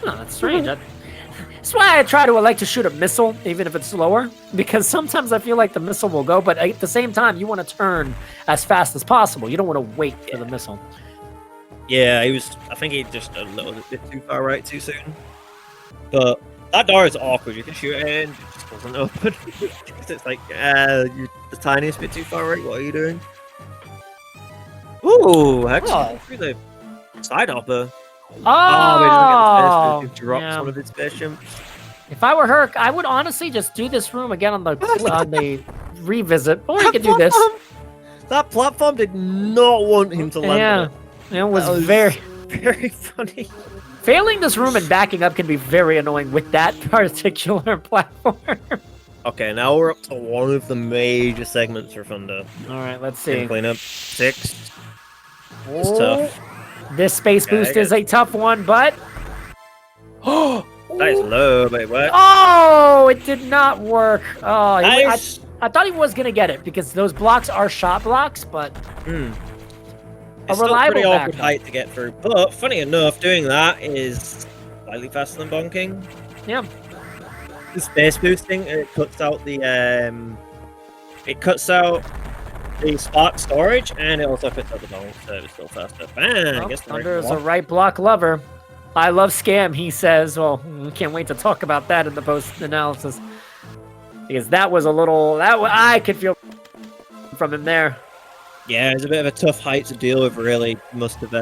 Oh, that's strange. That's why I try to elect to shoot a missile, even if it's slower, because sometimes I feel like the missile will go, but at the same time, you want to turn as fast as possible. You don't want to wait for the missile. Yeah, I think he just a little bit too far right too soon. But that door is awkward. You can shoot it and it just doesn't open. It's like, you're the tiniest bit too far right. What are you doing? Ooh, actually, through the side hopper. Oh, we didn't get the space. Dropped one of its space jumps. If I were Herc, I would honestly just do this room again on the revisit, or you could do this. That platform did not want him to land. Yeah, it was very funny. Failing this room and backing up can be very annoying with that particular platform. Okay, now we're up to one of the major segments for Thunder. All right, let's see. Clean up 6. It's tough. This space boost is a tough one, but... Oh! That is low, but it worked. Oh, it did not work. Oh, I thought he was going to get it, because those blocks are shot blocks, but... It's still pretty awkward height to get through, but funny enough, doing that is slightly faster than bonking. Yeah. The space boosting, it cuts out the spark storage, and it also cuts out the bonk, so it's still faster. Bang! I guess Thunder is a right block lover. I love Scam, he says. Well, we can't wait to talk about that in the post-analysis. Because that was a little... I could feel from him there. Yeah, it's a bit of a tough height to deal with, really. Must have,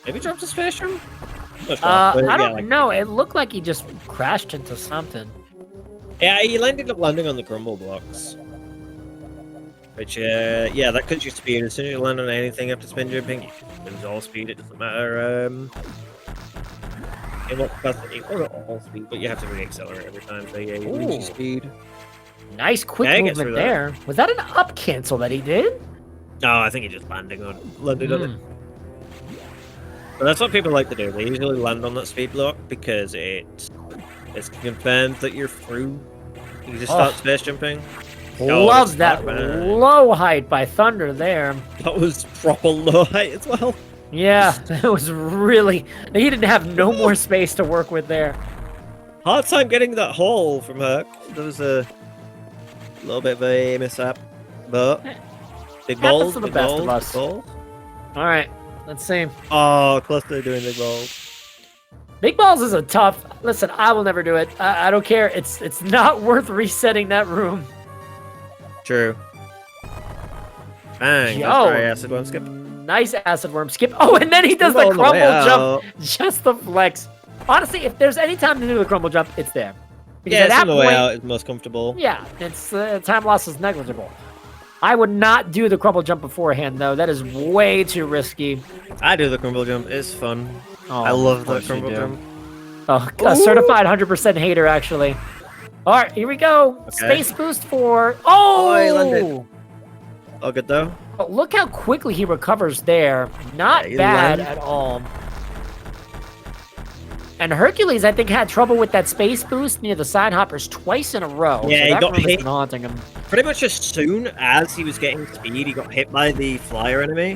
maybe dropped a space room? I don't know. It looked like he just crashed into something. Yeah, he ended up landing on the crumble blocks. Which, yeah, that cuts your speed. As soon as you land on anything after spin jumping, you just lose all speed. It doesn't matter in what capacity, or not all speed, but you have to re-accelerate every time, so yeah, you lose your speed. Nice quick Yeah, he gets movement through that. there. Was that an up cancel that he did? No, I think he just landed on it. But that's what people like to do. They usually land on that speed block because it's confirmed that you're through. You just start space jumping. Love it's that not bad. low height by Thunder there. That was proper low height as well. Yeah, it was really... He didn't have no more space to work with there. Hard time getting that hole from Herc. There was a little bit of a mishap, but big balls, to the big best balls, of us. big balls. All right, let's see. Oh, close to doing big balls. Big balls is a tough... Listen, I will never do it. I don't care. It's not worth resetting that room. True. Bang. Yo, Let's try acid one skip. Nice acid worm skip. Oh, and then he does the All the way crumble jump. out. Just the flex. Honestly, if there's any time to do the crumble jump, it's there. Because Yeah, at it's that on the way point, out. It's most comfortable. yeah, it's time loss is negligible. I would not do the crumble jump beforehand, though. That is way too risky. I do the crumble jump. It's fun. Oh, I love of the course you crumble do. jump. Oh, a certified 100% hater, actually. All right, here we go. Okay. Space boost for... Oh, he landed. Oh! All good though. But look how quickly he recovers there. Not Yeah, he bad landed. at all. And Hercules, I think, had trouble with that space boost near the side hoppers twice in a row. Yeah, so he that got room has hit. been haunting him. Pretty much as soon as he was getting speed, he got hit by the flyer enemy,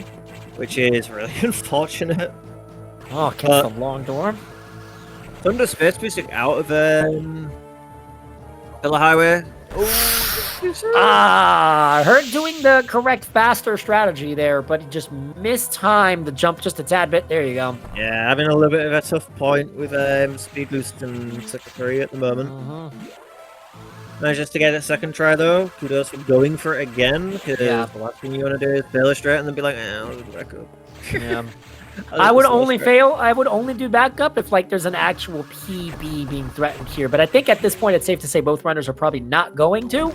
which is really unfortunate. Oh, gets the long door. Thunder space boosting out of Pillar Highway. Ah, Hurt doing the correct faster strategy there, but he just mistimed the jump just a tad bit. There you go. Yeah, having a little bit of a tough point with speed boost and Sector 3 at the moment. Managed to get a second try though. Kudos for going for it again, because the last thing you want to do is fail it straight and then be like, I'll do back up. Yeah. I would only fail. I would only do backup if like there's an actual PB being threatened here. But I think at this point it's safe to say both runners are probably not going to.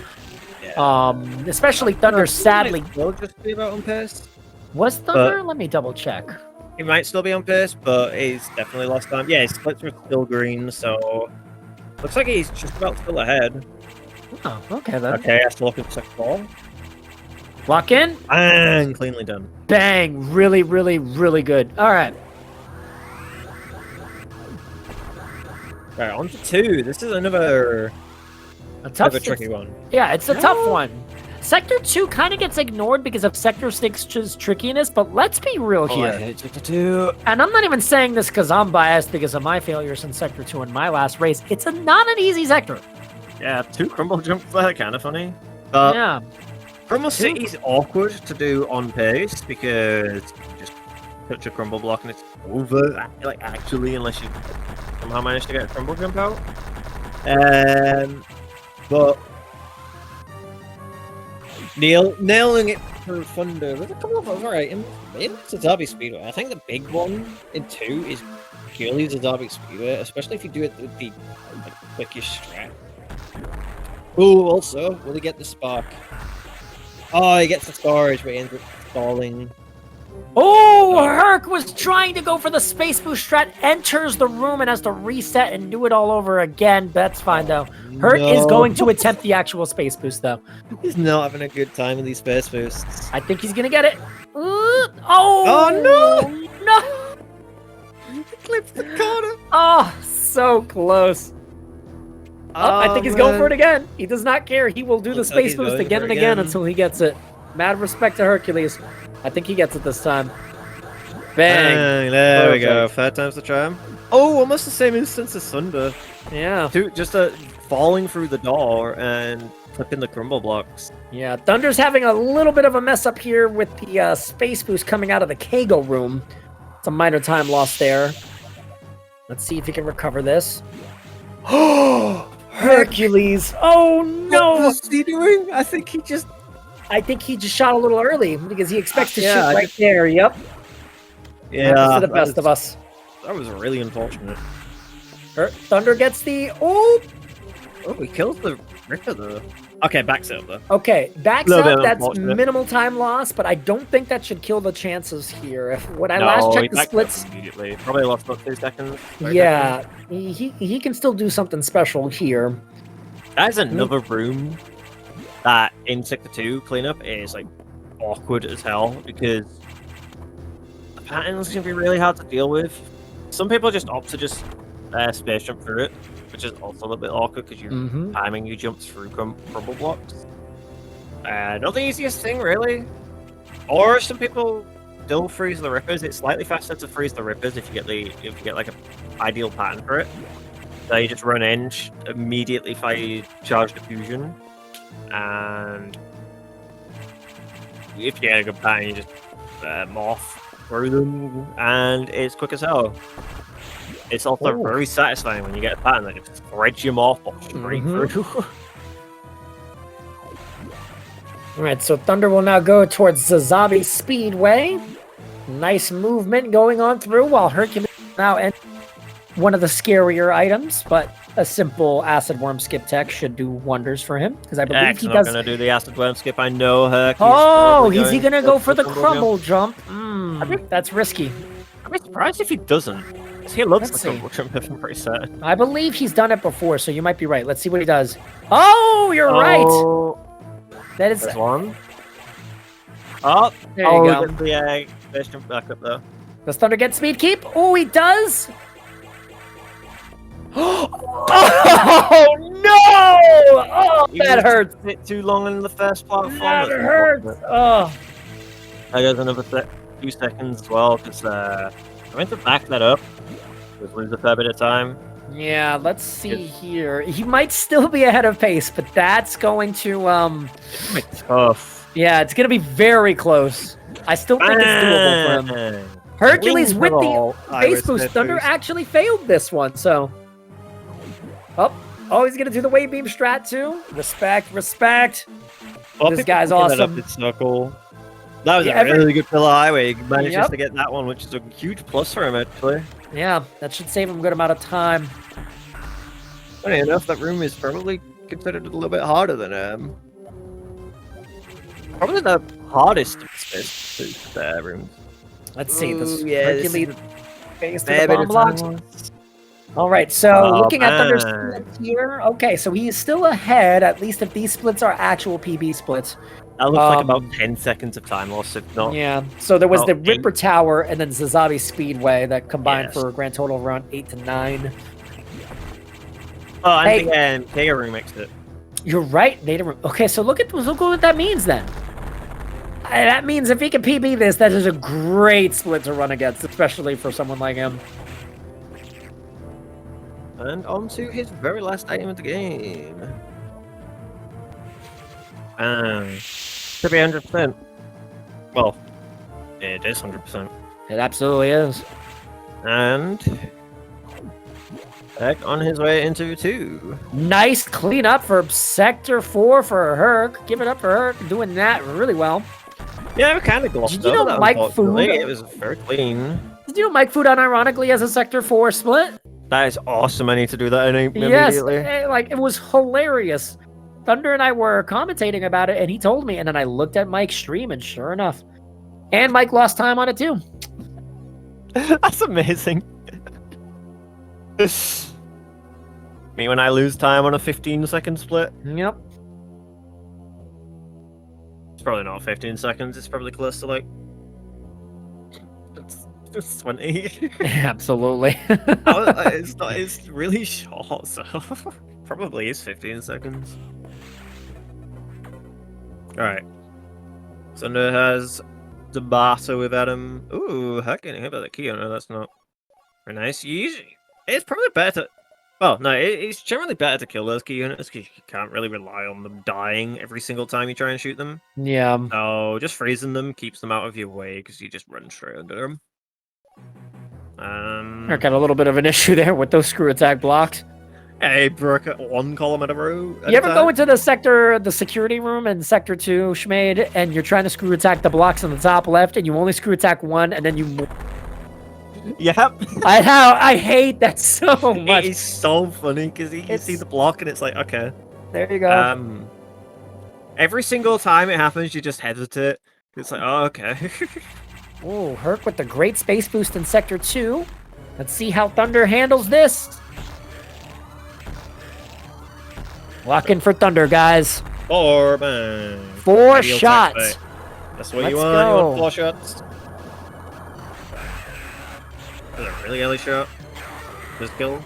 Yeah. Especially Thunder. Sadly, will just be about on pace. was Thunder? Let me double check. He might still be on pace, but he's definitely lost time. Yeah, his splits are still green, so looks like he's just about still ahead. Oh, okay then. Okay, I still look at the second ball. Lock in. Bang! Cleanly done. Bang! Really, really, really good. All right. Right, on to 2. This is another A tough, tricky one. Yeah, it's a tough one. Sector 2 kind of gets ignored because of Sector 6's trickiness, but let's be real here. Sector 2. And I'm not even saying this because I'm biased because of my failures in Sector 2 in my last race. It's not an easy sector. Yeah, 2 crumble jumps there, kind of funny. But Yeah. Crumble City's awkward to do on pace because you just touch a crumble block and it's over. Like actually, unless you somehow manage to get a crumble jump out. But nailing it for Thunder. There's a couple of other items. Maybe it's a Derby Speedway. I think the big one in 2 is purely the Derby Speedway, especially if you do it with the quickest strat. Oh, also, will he get the spark? Oh, he gets the storage, but he ends up stalling. Oh, Herc was trying to go for the space boost strat, enters the room and has to reset and do it all over again. That's fine, though. Herc is going to attempt the actual space boost, though. He's not having a good time with these space boosts. I think he's going to get it. Oh, no! No! He clips the corner. Oh, so close. I think he's going for it again. He does not care. He will do the Looks like space he's boost going again for and it again again. until he gets it. Mad respect to Hercules. I think he gets it this time. Bang. There we go. Perfect. Third time's the charm. Oh, almost the same instance as Thunder. Yeah. Just falling through the door and flipping the crumble blocks. Yeah. Thunder's having a little bit of a mess up here with the space boost coming out of the Kegel room. It's a minor time loss there. Let's see if he can recover this. Oh, Hercules. Oh, no. What was he doing? I think he just shot a little early because he expects to Yeah, shoot right there. Yep. yeah, For the best of us. That was really unfortunate. Thunder gets the... Oh! Oh, he kills the Ripper though. Okay, backs it up though. Okay, backs Little bit up. That's unfortunate. minimal time loss, but I don't think that should kill the chances here. When I last checked the backed up splits, immediately. Probably lost about 2 seconds. 3 yeah, he can still do something special here. That's another room that in Sector 2 cleanup is like awkward as hell because the patterns can be really hard to deal with. Some people just opt to just space jump through it, which is also a little bit awkward because you're timing you jump through crumble blocks. Not the easiest thing really. Or some people still freeze the rippers. It's slightly faster to freeze the rippers if you get like an ideal pattern for it. So you just run in, immediately fire charge diffusion, and if you get a good pattern, you just morph through them, and it's quick as hell. It's also very satisfying when you get a pattern that just threads your morph ball straight through. Alright, so Thunder will now go towards Zazabi Speedway. Nice movement going on through, while Hercules now ends one of the scarier items, but a simple acid worm skip tech should do wonders for him, because I believe he does. Not gonna do the acid worm skip. I know Hercules. Oh, is he gonna go for the crumble jump? That's risky. I'd be surprised if he doesn't. He loves Let's the crumble jump, if I'm pretty certain. I believe he's done it before, so you might be right. Let's see what he does. Oh, you're right. That is one. Oh, there you go. The first jump back up though. Does Thunder get speed keep? Oh, he does. Oh no! Oh, that hurts. A bit too long in the first platform. That hurts. Oh. That goes another few seconds as well, because I meant to back that up. Just lose a fair bit of time. Yeah, let's see here. He might still be ahead of pace, but that's going to tough. Yeah, it's gonna be very close. I still think it's doable for him. Hercules with the base boost. Thunder actually failed this one, so. Oh, he's gonna do the wave beam strat too. Respect. Well, this guy's awesome. That was a really good pillar highway. He managed to get that one, which is a huge plus for him, actually. Yeah, that should save him a good amount of time. Funny enough, that room is probably considered a little bit harder than probably the hardest boost room. Let's see. This Hercules face to the bomb blocks. All right, so looking at Thunder's splits here, okay, so he is still ahead, at least if these splits are actual PB splits. That looks like about 10 seconds of time loss, if not. Yeah, so there was the Ripper Tower and then Zazabi Speedway that combined for a grand total of around 8 to 9. Oh, I think Tega remixed it. You're right, okay, so look what that means then. That means if he can PB this, that is a great split to run against, especially for someone like him. And on to his very last item of the game. Should be 100%. Well, it is 100%. It absolutely is. And back on his way into 2. Nice cleanup for Sector 4 for Herc. Give it up for Herc, doing that really well. Yeah, we kind of glossed over that. Did you know Mike Food? It was very clean. Did you know Mike Food unironically has a Sector 4 split? That is awesome. I need to do that immediately. Yes, like it was hilarious. Thunder and I were commentating about it, and he told me, and then I looked at Mike's stream, and sure enough. And Mike lost time on it too. That's amazing. Me when I lose time on a 15-second split. Yep. It's probably not 15 seconds. It's probably close to like... It's 20. Absolutely. It's really short, so probably is 15 seconds. Alright. Thunder has the Barter with Adam. Ooh, heck, getting hit by the key. Oh no, that's not very nice. It's probably better. Well, no, it's generally better to kill those key units because you can't really rely on them dying every single time you try and shoot them. Yeah. So just freezing them keeps them out of your way because you just run straight under them. I got a little bit of an issue there with those screw attack blocks. Yeah, he broke one column in a row. You ever go into the security room in Sector 2, Schmade, and you're trying to screw attack the blocks on the top left, and you only screw attack one, and then you... Yep. I hate that so much. It's so funny, because you see the block, and it's like, okay. There you go. every single time it happens, you just hesitate. It's like, oh, okay. Oh, Herc with the great space boost in Sector 2. Let's see how Thunder handles this. Lock in for Thunder, guys. 4, man. 4 Ideal shots. tactic. That's what Let's you want. go. You want 4 shots. That's a really early shot. Just kill.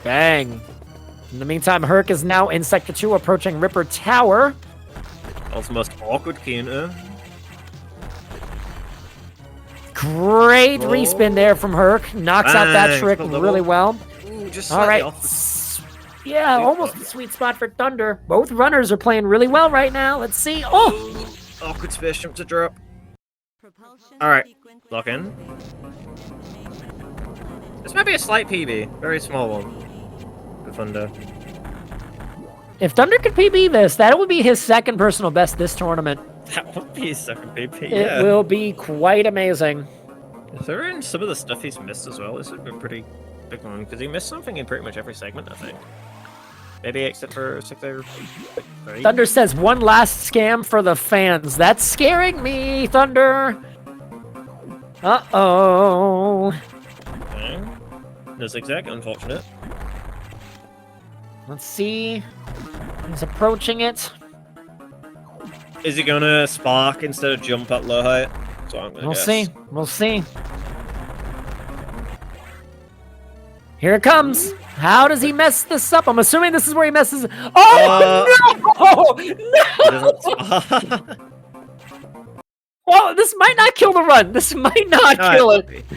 Bang. In the meantime, Herc is now in Sector 2, approaching Ripper Tower. Also, most awkward counter. Great Oh. respin there from Herc. Knocks out that Bang. trick Double. really well. Ooh, just All slightly right. off the Yeah, sweet almost spot. the sweet spot for Thunder. Both runners are playing really well right now. Let's see. Oh! Awkward space jump to drop. Alright, lock in. This might be a slight PB. Very small one. For Thunder. If Thunder could PB this, that would be his second personal best this tournament. That would be his second PB, It yeah. will be quite amazing. Considering some of the stuff he's missed as well, this would be a pretty big one, because he missed something in pretty much every segment, I think. Maybe except for Sector 3. Thunder says one last scam for the fans. That's scaring me, Thunder. Uh-oh. Okay. No zigzag, unfortunate. Let's see. He's approaching it. Is he gonna spark instead of jump at low height? That's what I'm gonna We'll guess. see. We'll see. Here it comes. How does he mess this up? I'm assuming this is where he messes. Oh no! He No! doesn't spark. Well, this might not kill the run. This might not No, kill it it. might be.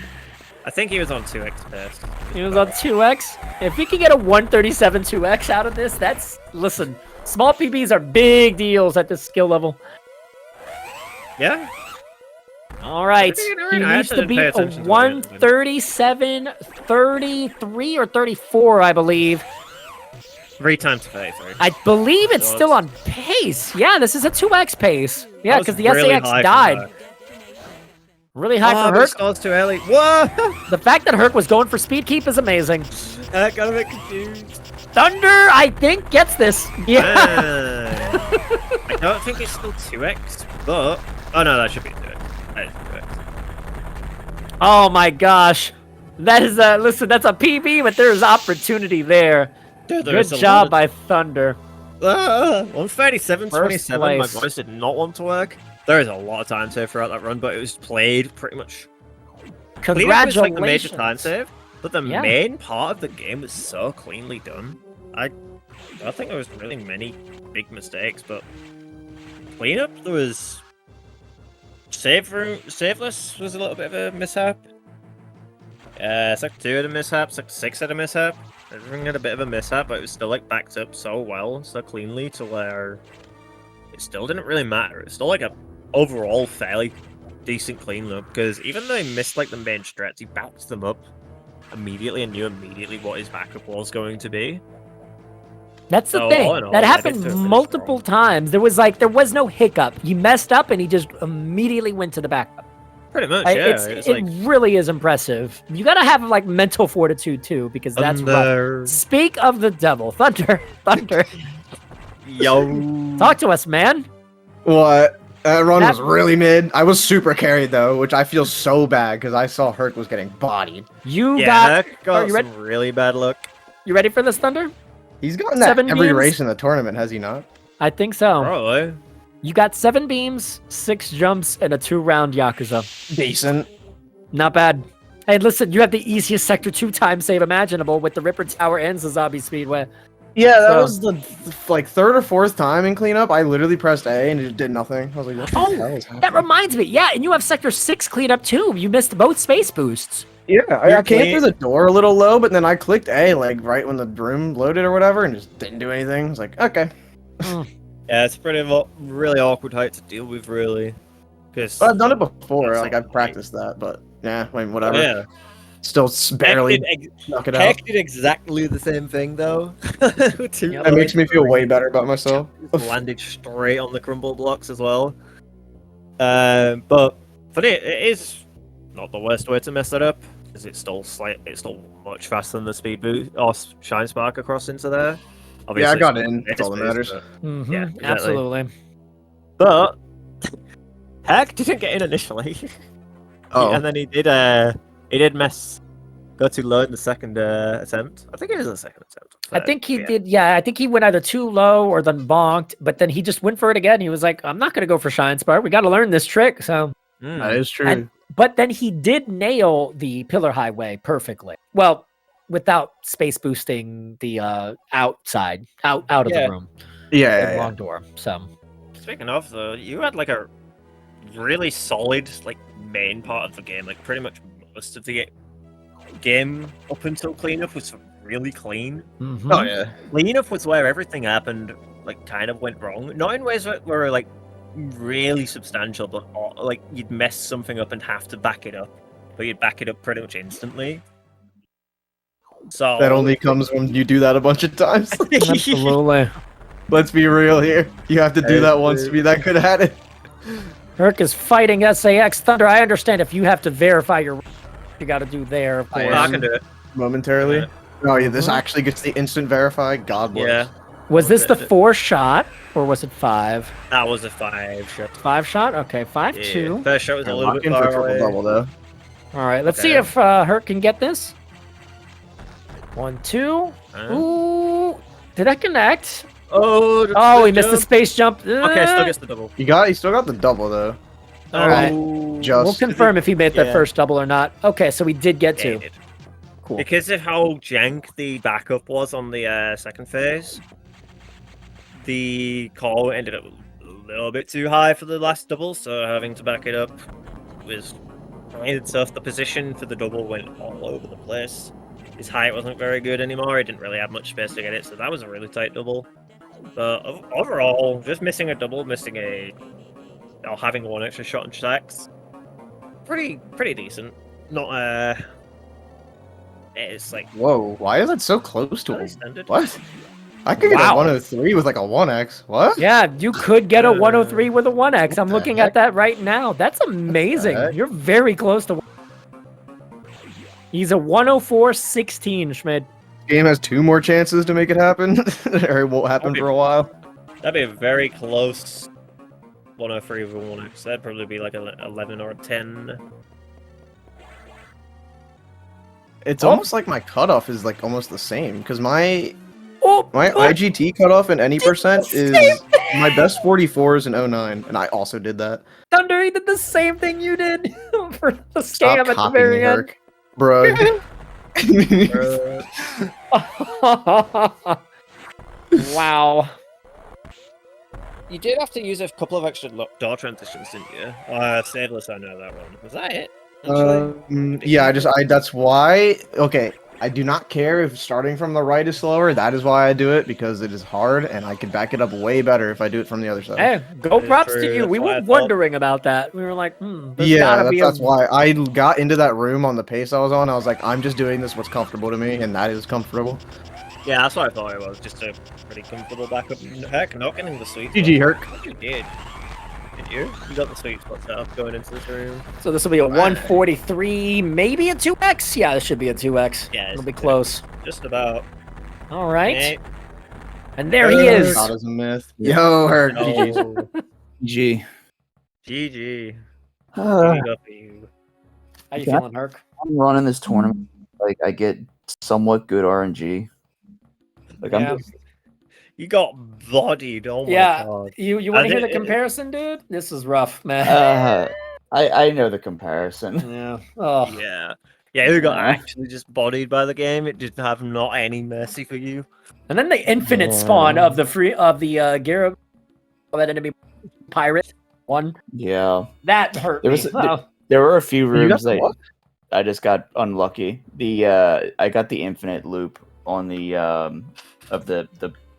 I think he was on 2x best. He was on 2x. If he can get a 137 2x out of this, that's listen. Small PBs are big deals at this skill level. Yeah? All right, Pretty good, he alright. I needs to actually didn't beat pay a attention to it. 137, 33, or 34, I believe. 3 times 33. I believe it's So still it's- on pace. Yeah, this is a 2x pace. Yeah, That was because the really SAX high for died. that. Really high Oh, for but it Herc. stalls too early. Whoa! The fact that Herc was going for speed keep is amazing. I got a bit confused. Thunder, I think, gets this. Yeah. I don't think it's still 2x, but... Oh no, that should be 2x. That is 2x. Oh my gosh. That is a, listen, that's a PB, but there's opportunity there. Dude, there Good is a job lot by Thunder. of... 137, First 27, my place. voice did not want to work. There is a lot of time save throughout that run, but it was played pretty much... Cleanup was like the major time Congratulations. save, but the Yeah. main part of the game was so cleanly done. I don't think there was really many big mistakes, but cleanup there was saveless was a little bit of a mishap. Sector 2 had a mishap, Sector 6 had a mishap. Everything had a bit of a mishap, but it was still like backed up so well, so cleanly to where it still didn't really matter. It's still like a overall fairly decent cleanup, because even though he missed like the main strats, he backed them up immediately and knew immediately what his backup was going to be. That's the So, thing. all in all, That I happened think they're pretty multiple times. There was no hiccup. He messed up and he just immediately went to the backup. Pretty much, I- yeah. it like really is impressive. You gotta have like mental fortitude too, because that's rough. Thunder. Speak of the devil, Thunder, Thunder. Yo. Talk to us, man. What? That run That- was really mid. I was super carried though, which I feel so bad because I saw Herc was getting bodied. You Yeah, got. got Are you some really bad luck. You ready for this, Thunder? He's gotten that 7 every beams? race in the tournament, has he not? I think so. Probably. You got 7 beams, 6 jumps, and a 2-round Yakuza. Decent. Not bad. Hey, listen, you have the easiest Sector 2 time save imaginable with the Ripper Tower and Zazabi Speedway. Yeah, that So- was the like 3rd or 4th time in cleanup. I literally pressed A and it did nothing. I was like, what the Oh, hell is That happening? reminds me. Yeah, and you have Sector 6 cleanup too. You missed both space boosts. Yeah, I You're came clean. through the door a little low, but then I clicked A like right when the room loaded or whatever, and just didn't do anything. I was like, okay. Yeah, it's pretty really awkward height to deal with, really. Because But I've done it before. That's Like not I've practiced that, but yeah, I mean, whatever. yeah, Still barely knock it out. Heck did exactly the same thing though. Yep. That makes me feel way better about myself. Landed straight on the crumble blocks as well. But for it is not the worst way to mess that up, because it's still much faster than the speed boost or shine spark across into there. Yeah, I got it's in. That's all that boost, matters. but- Mhm, Yeah, exactly. absolutely. But Heck didn't get in initially. Oh, And then he did go too low in the second attempt. I think it was the second attempt. I think he did. Yeah, I think he went either too low or then bonked. But then he just went for it again. He was like, "I'm not going to go for Shine Spark. We got to learn this trick." So, that is true. but then he did nail the Pillar Highway perfectly. Well, without space boosting the outside, out of the room. Yeah, Long door. So, Speaking of though, you had like a really solid like main part of the game. Like pretty much most of the game up until cleanup was really clean. mhm. Oh yeah. Cleanup was where everything happened, like kind of went wrong. Not in ways that were like really substantial, but like you'd mess something up and have to back it up, but you'd back it up pretty much instantly. So That only comes when you do that a bunch of times. Absolutely. Let's be real here. You have to do that once to be that good at it. Herc is fighting SAX Thunder. I understand if you have to verify your, you got to do there. Of I course. I can do it. Momentarily. Yeah. Oh yeah, this actually gets the instant verify. God bless. Yeah, Was this the 4 shot or was it 5? that was a 5 shot. 5 shot? Okay, 5-2. First shot was a little Lock bit in for far triple away. double though. All right, let's see Okay. if Herc can get this. 1, 2. Ooh, did I connect? Oh, Oh, he missed the space jump. Okay, still gets the double. You still got the double though. All right. Just We'll confirm if he made that Yeah. first double or not. Okay, so we did get Yeah, he to. did. Cool. Because of how jank the backup was on the second phase, the call ended up a little bit too high for the last double, so having to back it up was kind of tough. The position for the double went all over the place. His height wasn't very good anymore. He didn't really have much space to get it, so that was a really tight double. But overall, just missing a double, or having one extra shot in stacks, pretty decent. Not it's like Whoa, why is it so close to fairly him? standard. What? I could get Wow. a 103 with like a 1x. What? Yeah, you could get a 103 with a 1x. I'm the looking heck? at that right now. That's amazing. heck? You're very close to. He's a 104-16, Schmid. Game has 2 more chances to make it happen, or it won't happen Okay. for a while. That'd be a very close 103 over 1x. That'd probably be like an 11 or a 10. It's almost like my cutoff is like almost the same because my Oh, IGT cutoff in any percent is my best 44 is an 09, and I also did that. Thunder, he did the same thing you did for the Stop scam at the copying very me, end. Herc. Bro. Wow. You did have to use a couple of extra door transitions, didn't you? Saveless, I know that one. Was that it? Yeah, that's why. Okay, I do not care if starting from the right is slower. That is why I do it, because it is hard, and I can back it up way better if I do it from the other side. Hey, go That is props true, to you. that's We why I were thought- wondering about that. We were like, there's Yeah, gotta be that's a... why I got into that room on the pace I was on. I was like, I'm just doing this what's comfortable to me, and that is comfortable. Yeah, that's what I thought it was. Just a pretty comfortable backup. Heck, not getting the sweet GG, Herc. spot. You did. Did you? You got the sweet spot set up going into this room. So this will be a 143, maybe a 2x? Yeah, this should be a 2x. Yeah, It'll be close. Just about. All right. Eh, And there he is. God is a myth. Yo, Herc. no. GG. G. GG. I'm Big up for you. How you Yeah. feeling, Herc? running this tournament. Like I get somewhat good RNG. Like Yeah. I'm just You got bodied. Oh my Yeah. god. You want to hear the did- comparison, dude? This is rough, man. I know the comparison. Yeah. Oh. Yeah. Yeah, you got Aw. actually just bodied by the game. It did have not any mercy for you. And then the infinite Yeah. spawn of the Garrett, that enemy pirate one. Yeah. That hurt There me. was Oh. There were a few You got rooms the that what? I just got unlucky. I got the infinite loop on the of the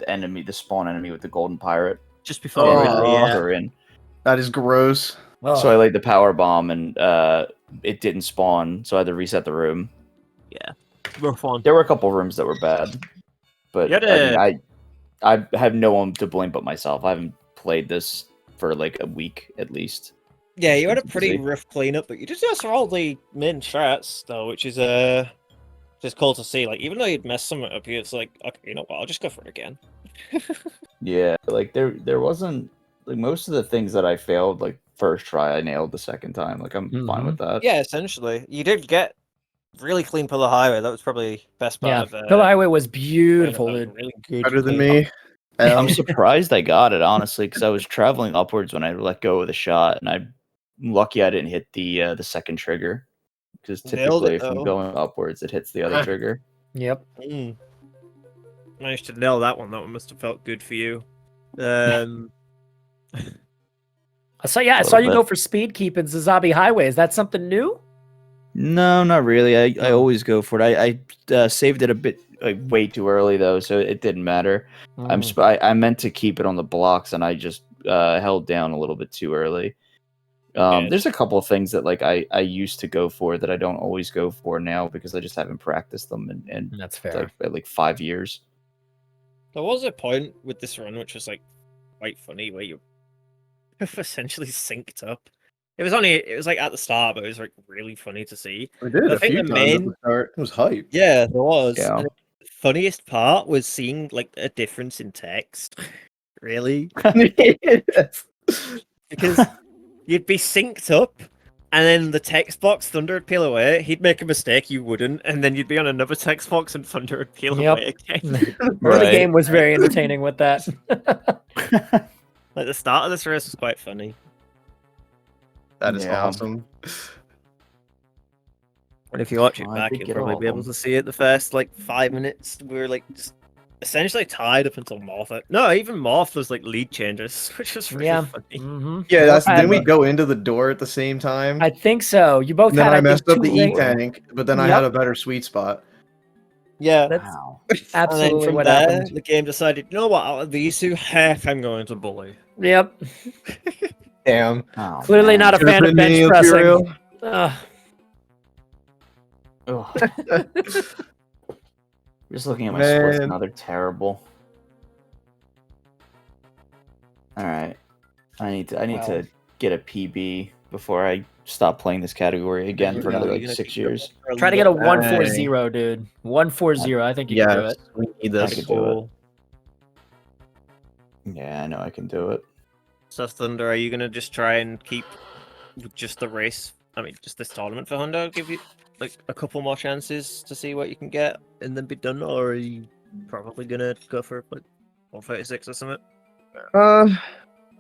enemy, the spawn enemy with the golden pirate. Just before Oh, They're in. That is gross. Oh. So I laid the power bomb and it didn't spawn, so I had to reset the room. rough one. There were a couple rooms that were bad, but You had I have no one to blame but myself. I haven't played this for like a week at least. Yeah, you had a Busy. pretty rough cleanup, but you did just all the main strats though, which is just cool to see. Like even though you'd messed some up, it's like, okay, you know what, I'll just go for it again. Yeah, like there wasn't like most of the things that I failed like first try, I nailed the second time. Like I'm fine with that. Yeah, essentially. You did get really clean Pillar Highway. That was probably best part of Pillar Highway was beautiful, a dude. really good Better than clean- me. I'm surprised I got it honestly because I was traveling upwards when I let go of the shot, and I'm lucky I didn't hit the second trigger because Nailed typically it, if I'm though. going upwards, it hits the other trigger. Yep. Managed to nail that one. That one must have felt good for you. I saw you little go bit. for speed keep in Zazabi Highway. Is that something new? No, not really. I always go for it. I saved it a bit way too early though, so it didn't matter. I meant to keep it on the blocks, and I just held down a little bit too early. There's a couple of things that like I used to go for that I don't always go for now because I just haven't practiced them in That's fair. like 5 years. There was a point with this run which was like quite funny where you essentially synced up. It was like at the start, but it was like really funny to see. We did I a think few the times at main- the start. It was hype. Yeah, there was. Yeah. And the funniest part was seeing like a difference in text. Really? Yes. Because you'd be synced up, and then the text box Thunder would peel away. He'd make a mistake, you wouldn't, and then you'd be on another text box, and Thunder would peel Yep. away again. The Right. game was very entertaining with that. Like the start of this race was quite funny. That is Yeah. awesome. And if you watch it Oh, I back, did you'll get probably all be of able them. to see it. The first like 5 minutes, we were like just essentially tied up until Morph. No, even Morph was like lead changes, which was really Yeah. funny. Mhm. Yeah, that's I- didn't we go into the door at the same time? I think so. You both And then had I think, messed up two the E lanes. tank, but then I Yep. had a better sweet spot. Yeah. That's Wow. And then absolutely from what there, happened. the game decided, you know what, out of these two, heck, I'm going to bully. Yep. Damn. Oh, Clearly man. not a Should've fan of been bench me, let's be pressing. real. Ugh. Ugh. Just looking at my splits Man. now, they're terrible. All right, I need to get a PB before I stop playing this category again for Yeah, another you're like gonna 6 keep years. Try to get a Dang. 140, dude. 140. I think you can do Yes, it. we need I this. could do it. Yeah, I know I can do it. So Thunder, are you gonna just try and keep with just the race? I mean, just this tournament for Honda? Give you like a couple more chances to see what you can get and then be done, or are you probably gonna go for like 136 or something?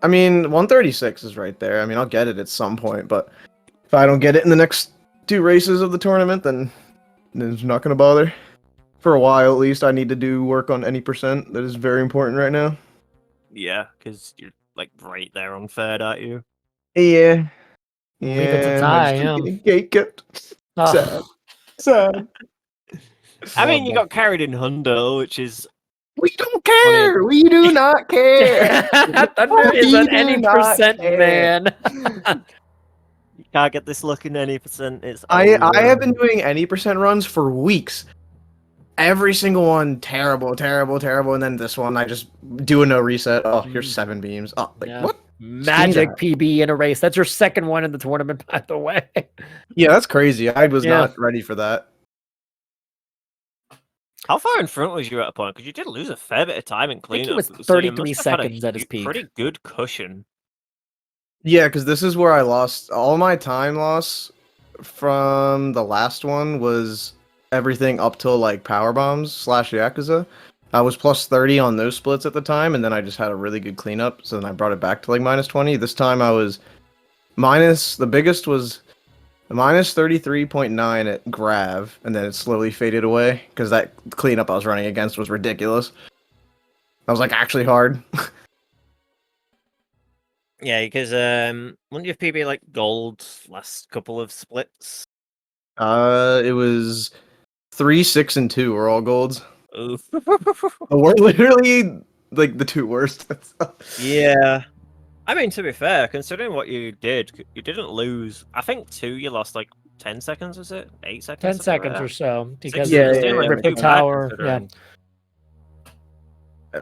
I mean, 136 is right there. I mean, I'll get it at some point, but if I don't get it in the next 2 races of the tournament, then it's not going to bother. For a while, at least, I need to do work on any percent. That is very important right now. Yeah, because you're like right there on third, aren't you? Yeah. Leave it to Yeah, tie, I just yeah. keep getting gate kept. Ugh. Sad. Sad. I mean, you got carried in Hundo, which is We don't care. We do not care. Thunder is an We do any not percent care. man. you can't get this luck in any percent. It's I over. have been doing any percent runs for weeks. Every single one terrible, and then this one I just do a no reset. Oh, here's 7 beams. Oh, like Yeah. what? Magic that. PB in a race. That's your second one in the tournament, by the way. Yeah, that's crazy. I was Yeah. not ready for that. How far in front was you at a point? Because you did lose a fair bit of time in he cleanup. was so you 33 must have had a seconds at his peak. Pretty good cushion. Yeah, because this is where I lost all my time loss from the last one was everything up till like power bombs / Yakuza. I was plus 30 on those splits at the time, and then I just had a really good cleanup, so then I brought it back to like minus 20. This time I was the biggest was minus 33.9 at Grav, and then it slowly faded away because that cleanup I was running against was ridiculous. That was like actually hard. Yeah, because wouldn't your PB like gold last couple of splits? It was 3, 6, and 2 were all golds. Oof. We're literally like the 2 worst. Yeah. I mean, to be fair, considering what you did, you didn't lose. I think 2, you lost like 10 seconds, was it? 8 seconds? 10 something seconds like or that. so. Because Yeah, of yeah, yeah. Rip the Too bad, Tower. Yeah. considering.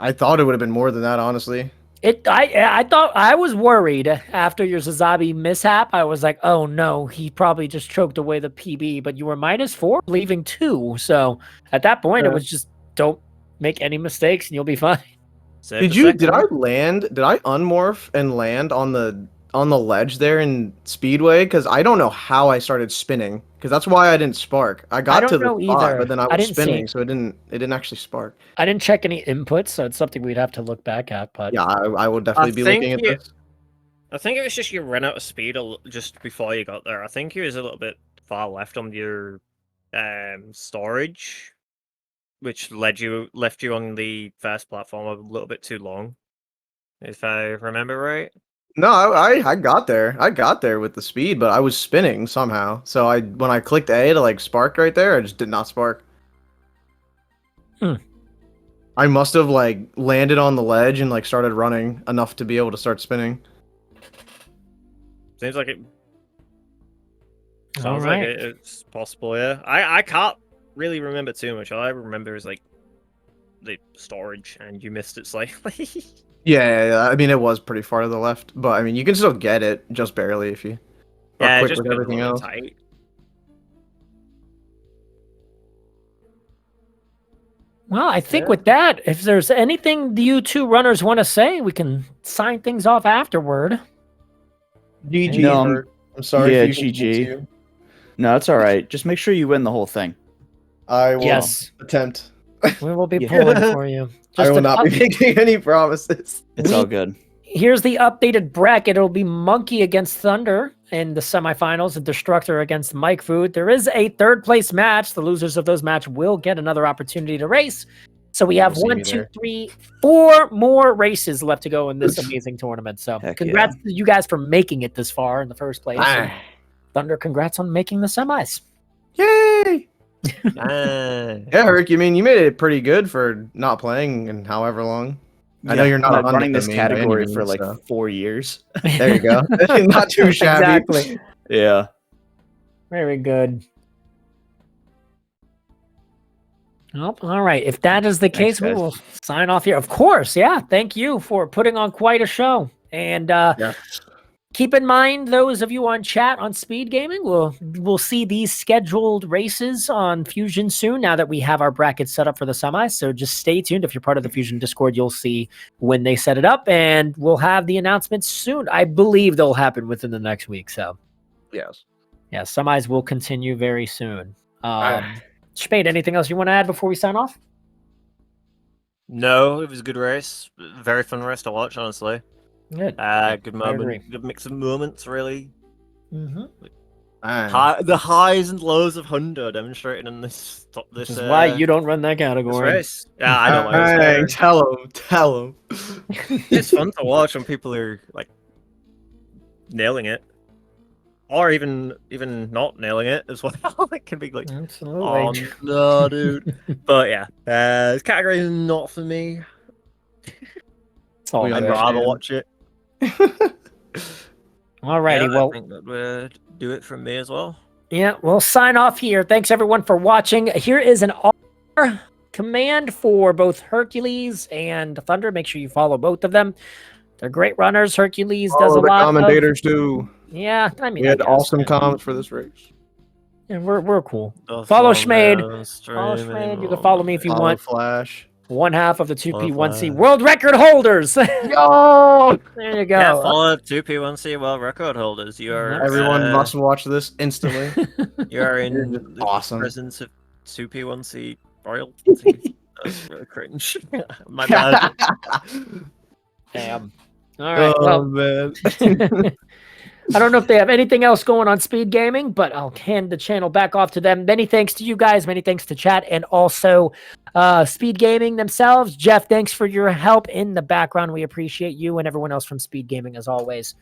I thought it would have been more than that, honestly. I thought I was worried after your Zazabi mishap. I was like, oh no, he probably just choked away the PB. But you were -4, leaving 2. So at that point, it Yeah. was just don't make any mistakes and you'll be fine. Saved Did a you? Did I second. land? Did I unmorph and land on the ledge there in Speedway? Because I don't know how I started spinning. Because that's why I didn't spark. I got don't to the know spot, either. but then I I was didn't see spinning, it. so it didn't actually spark. I didn't check any inputs, so it's something we'd have to look back at. But Yeah, I will definitely be looking at this. I think it was just you ran out of speed just before you got there. I think you was a little bit far left on your storage, which left you on the first platform a little bit too long, if I remember right. No, I got there. I got there with the speed, but I was spinning somehow. So when I clicked A to like spark right there, I just did not spark. Hmm. I must have like landed on the ledge and like started running enough to be able to start spinning. Seems like it. all Sounds right. like it's possible. Yeah, I can't really remember too much. All I remember is like the storage, and you missed it slightly. Yeah. I mean, it was pretty far to the left, but I mean, you can still get it just barely if you are Yeah, quick just with got a everything little else. tight. Well, I think Yeah. with that, if there's anything you two runners want to say, we can sign things off afterward. GG. No, I'm sorry yeah, for you to GG. you. No, it's all right. Just make sure you win the whole thing. I will Yes, attempt. we will be Yeah. pulling for you. I will to not be making any promises. It's all good. Here's the updated bracket. It'll be Monkey against Thunder in the semifinals and Destructor against Mike Food. There is a third place match. The losers of those match will get another opportunity to race. So we have You'll see 1, me 2, there. 3, 4 more races left to go in this amazing tournament. So Heck congrats to you guys for making it this far in the first place. And Ah. Thunder, congrats on making the semis. Yay! Ah. Yeah, Herc, you mean you made it pretty good for not playing in however long. I know you're not I'm a running this Honda main by any category for means, like so. 4 years. There you go. Not too shabby. Exactly. Yeah. Very good. Oh, all right. If that is the Thanks, case, we guys. will sign off here. Of course. Yeah. Thank you for putting on quite a show. And keep in mind, those of you on chat on Speed Gaming, we'll see these scheduled races on Fusion soon now that we have our brackets set up for the semis. So just stay tuned. If you're part of the Fusion Discord, you'll see when they set it up, and we'll have the announcements soon. I believe they'll happen within the next week. So Yes. yeah, semis will continue very soon. Spade, anything else you want to add before we sign off? No, it was a good race. Very fun race to watch, honestly. Good. Good agree. moment. Good mix of moments, really. Ah. The highs and lows of Honda demonstrated in this. Which is why you don't run that this category. race. Yeah, I know. Dang, tell him. It's fun to watch when people are like nailing it, or even not nailing it as well. It can be like, Absolutely. oh no, dude. But yeah, this category is not for me. It's all We I'd good. rather understand. watch it. Alrighty, Yeah, well, I think that would do it from me as well. yeah, we'll sign off here. Thanks everyone for watching. Here is an R command for both Hercules and Thunder. Make sure you follow both of them. They're great runners. Hercules does a Follow the lot commentators too. Yeah, I mean, We I had guess, awesome yeah. comms for this race. Yeah, we're cool. That's Follow all Schmade. there, Follow streaming Schmade. You can on follow me if you the- Follow want. Flash. One half of the Follow 2P1C Flash. world record holders. Yo! There you Yeah, go. follow 2P1C world record holders. You are Everyone must watch this instantly. you are You're in just the awesome. presence of 2P1C royalty. That's really cringe. My bad. Damn. All right. Oh Well, man. I don't know if they have anything else going on Speed Gaming, but I'll hand the channel back off to them. Many thanks to you guys. Many thanks to chat and also Speed Gaming themselves. Jeff, thanks for your help in the background. We appreciate you and everyone else from Speed Gaming as always.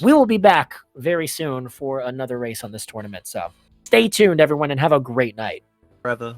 We will be back very soon for another race on this tournament. So stay tuned, everyone, and have a great night. Forever.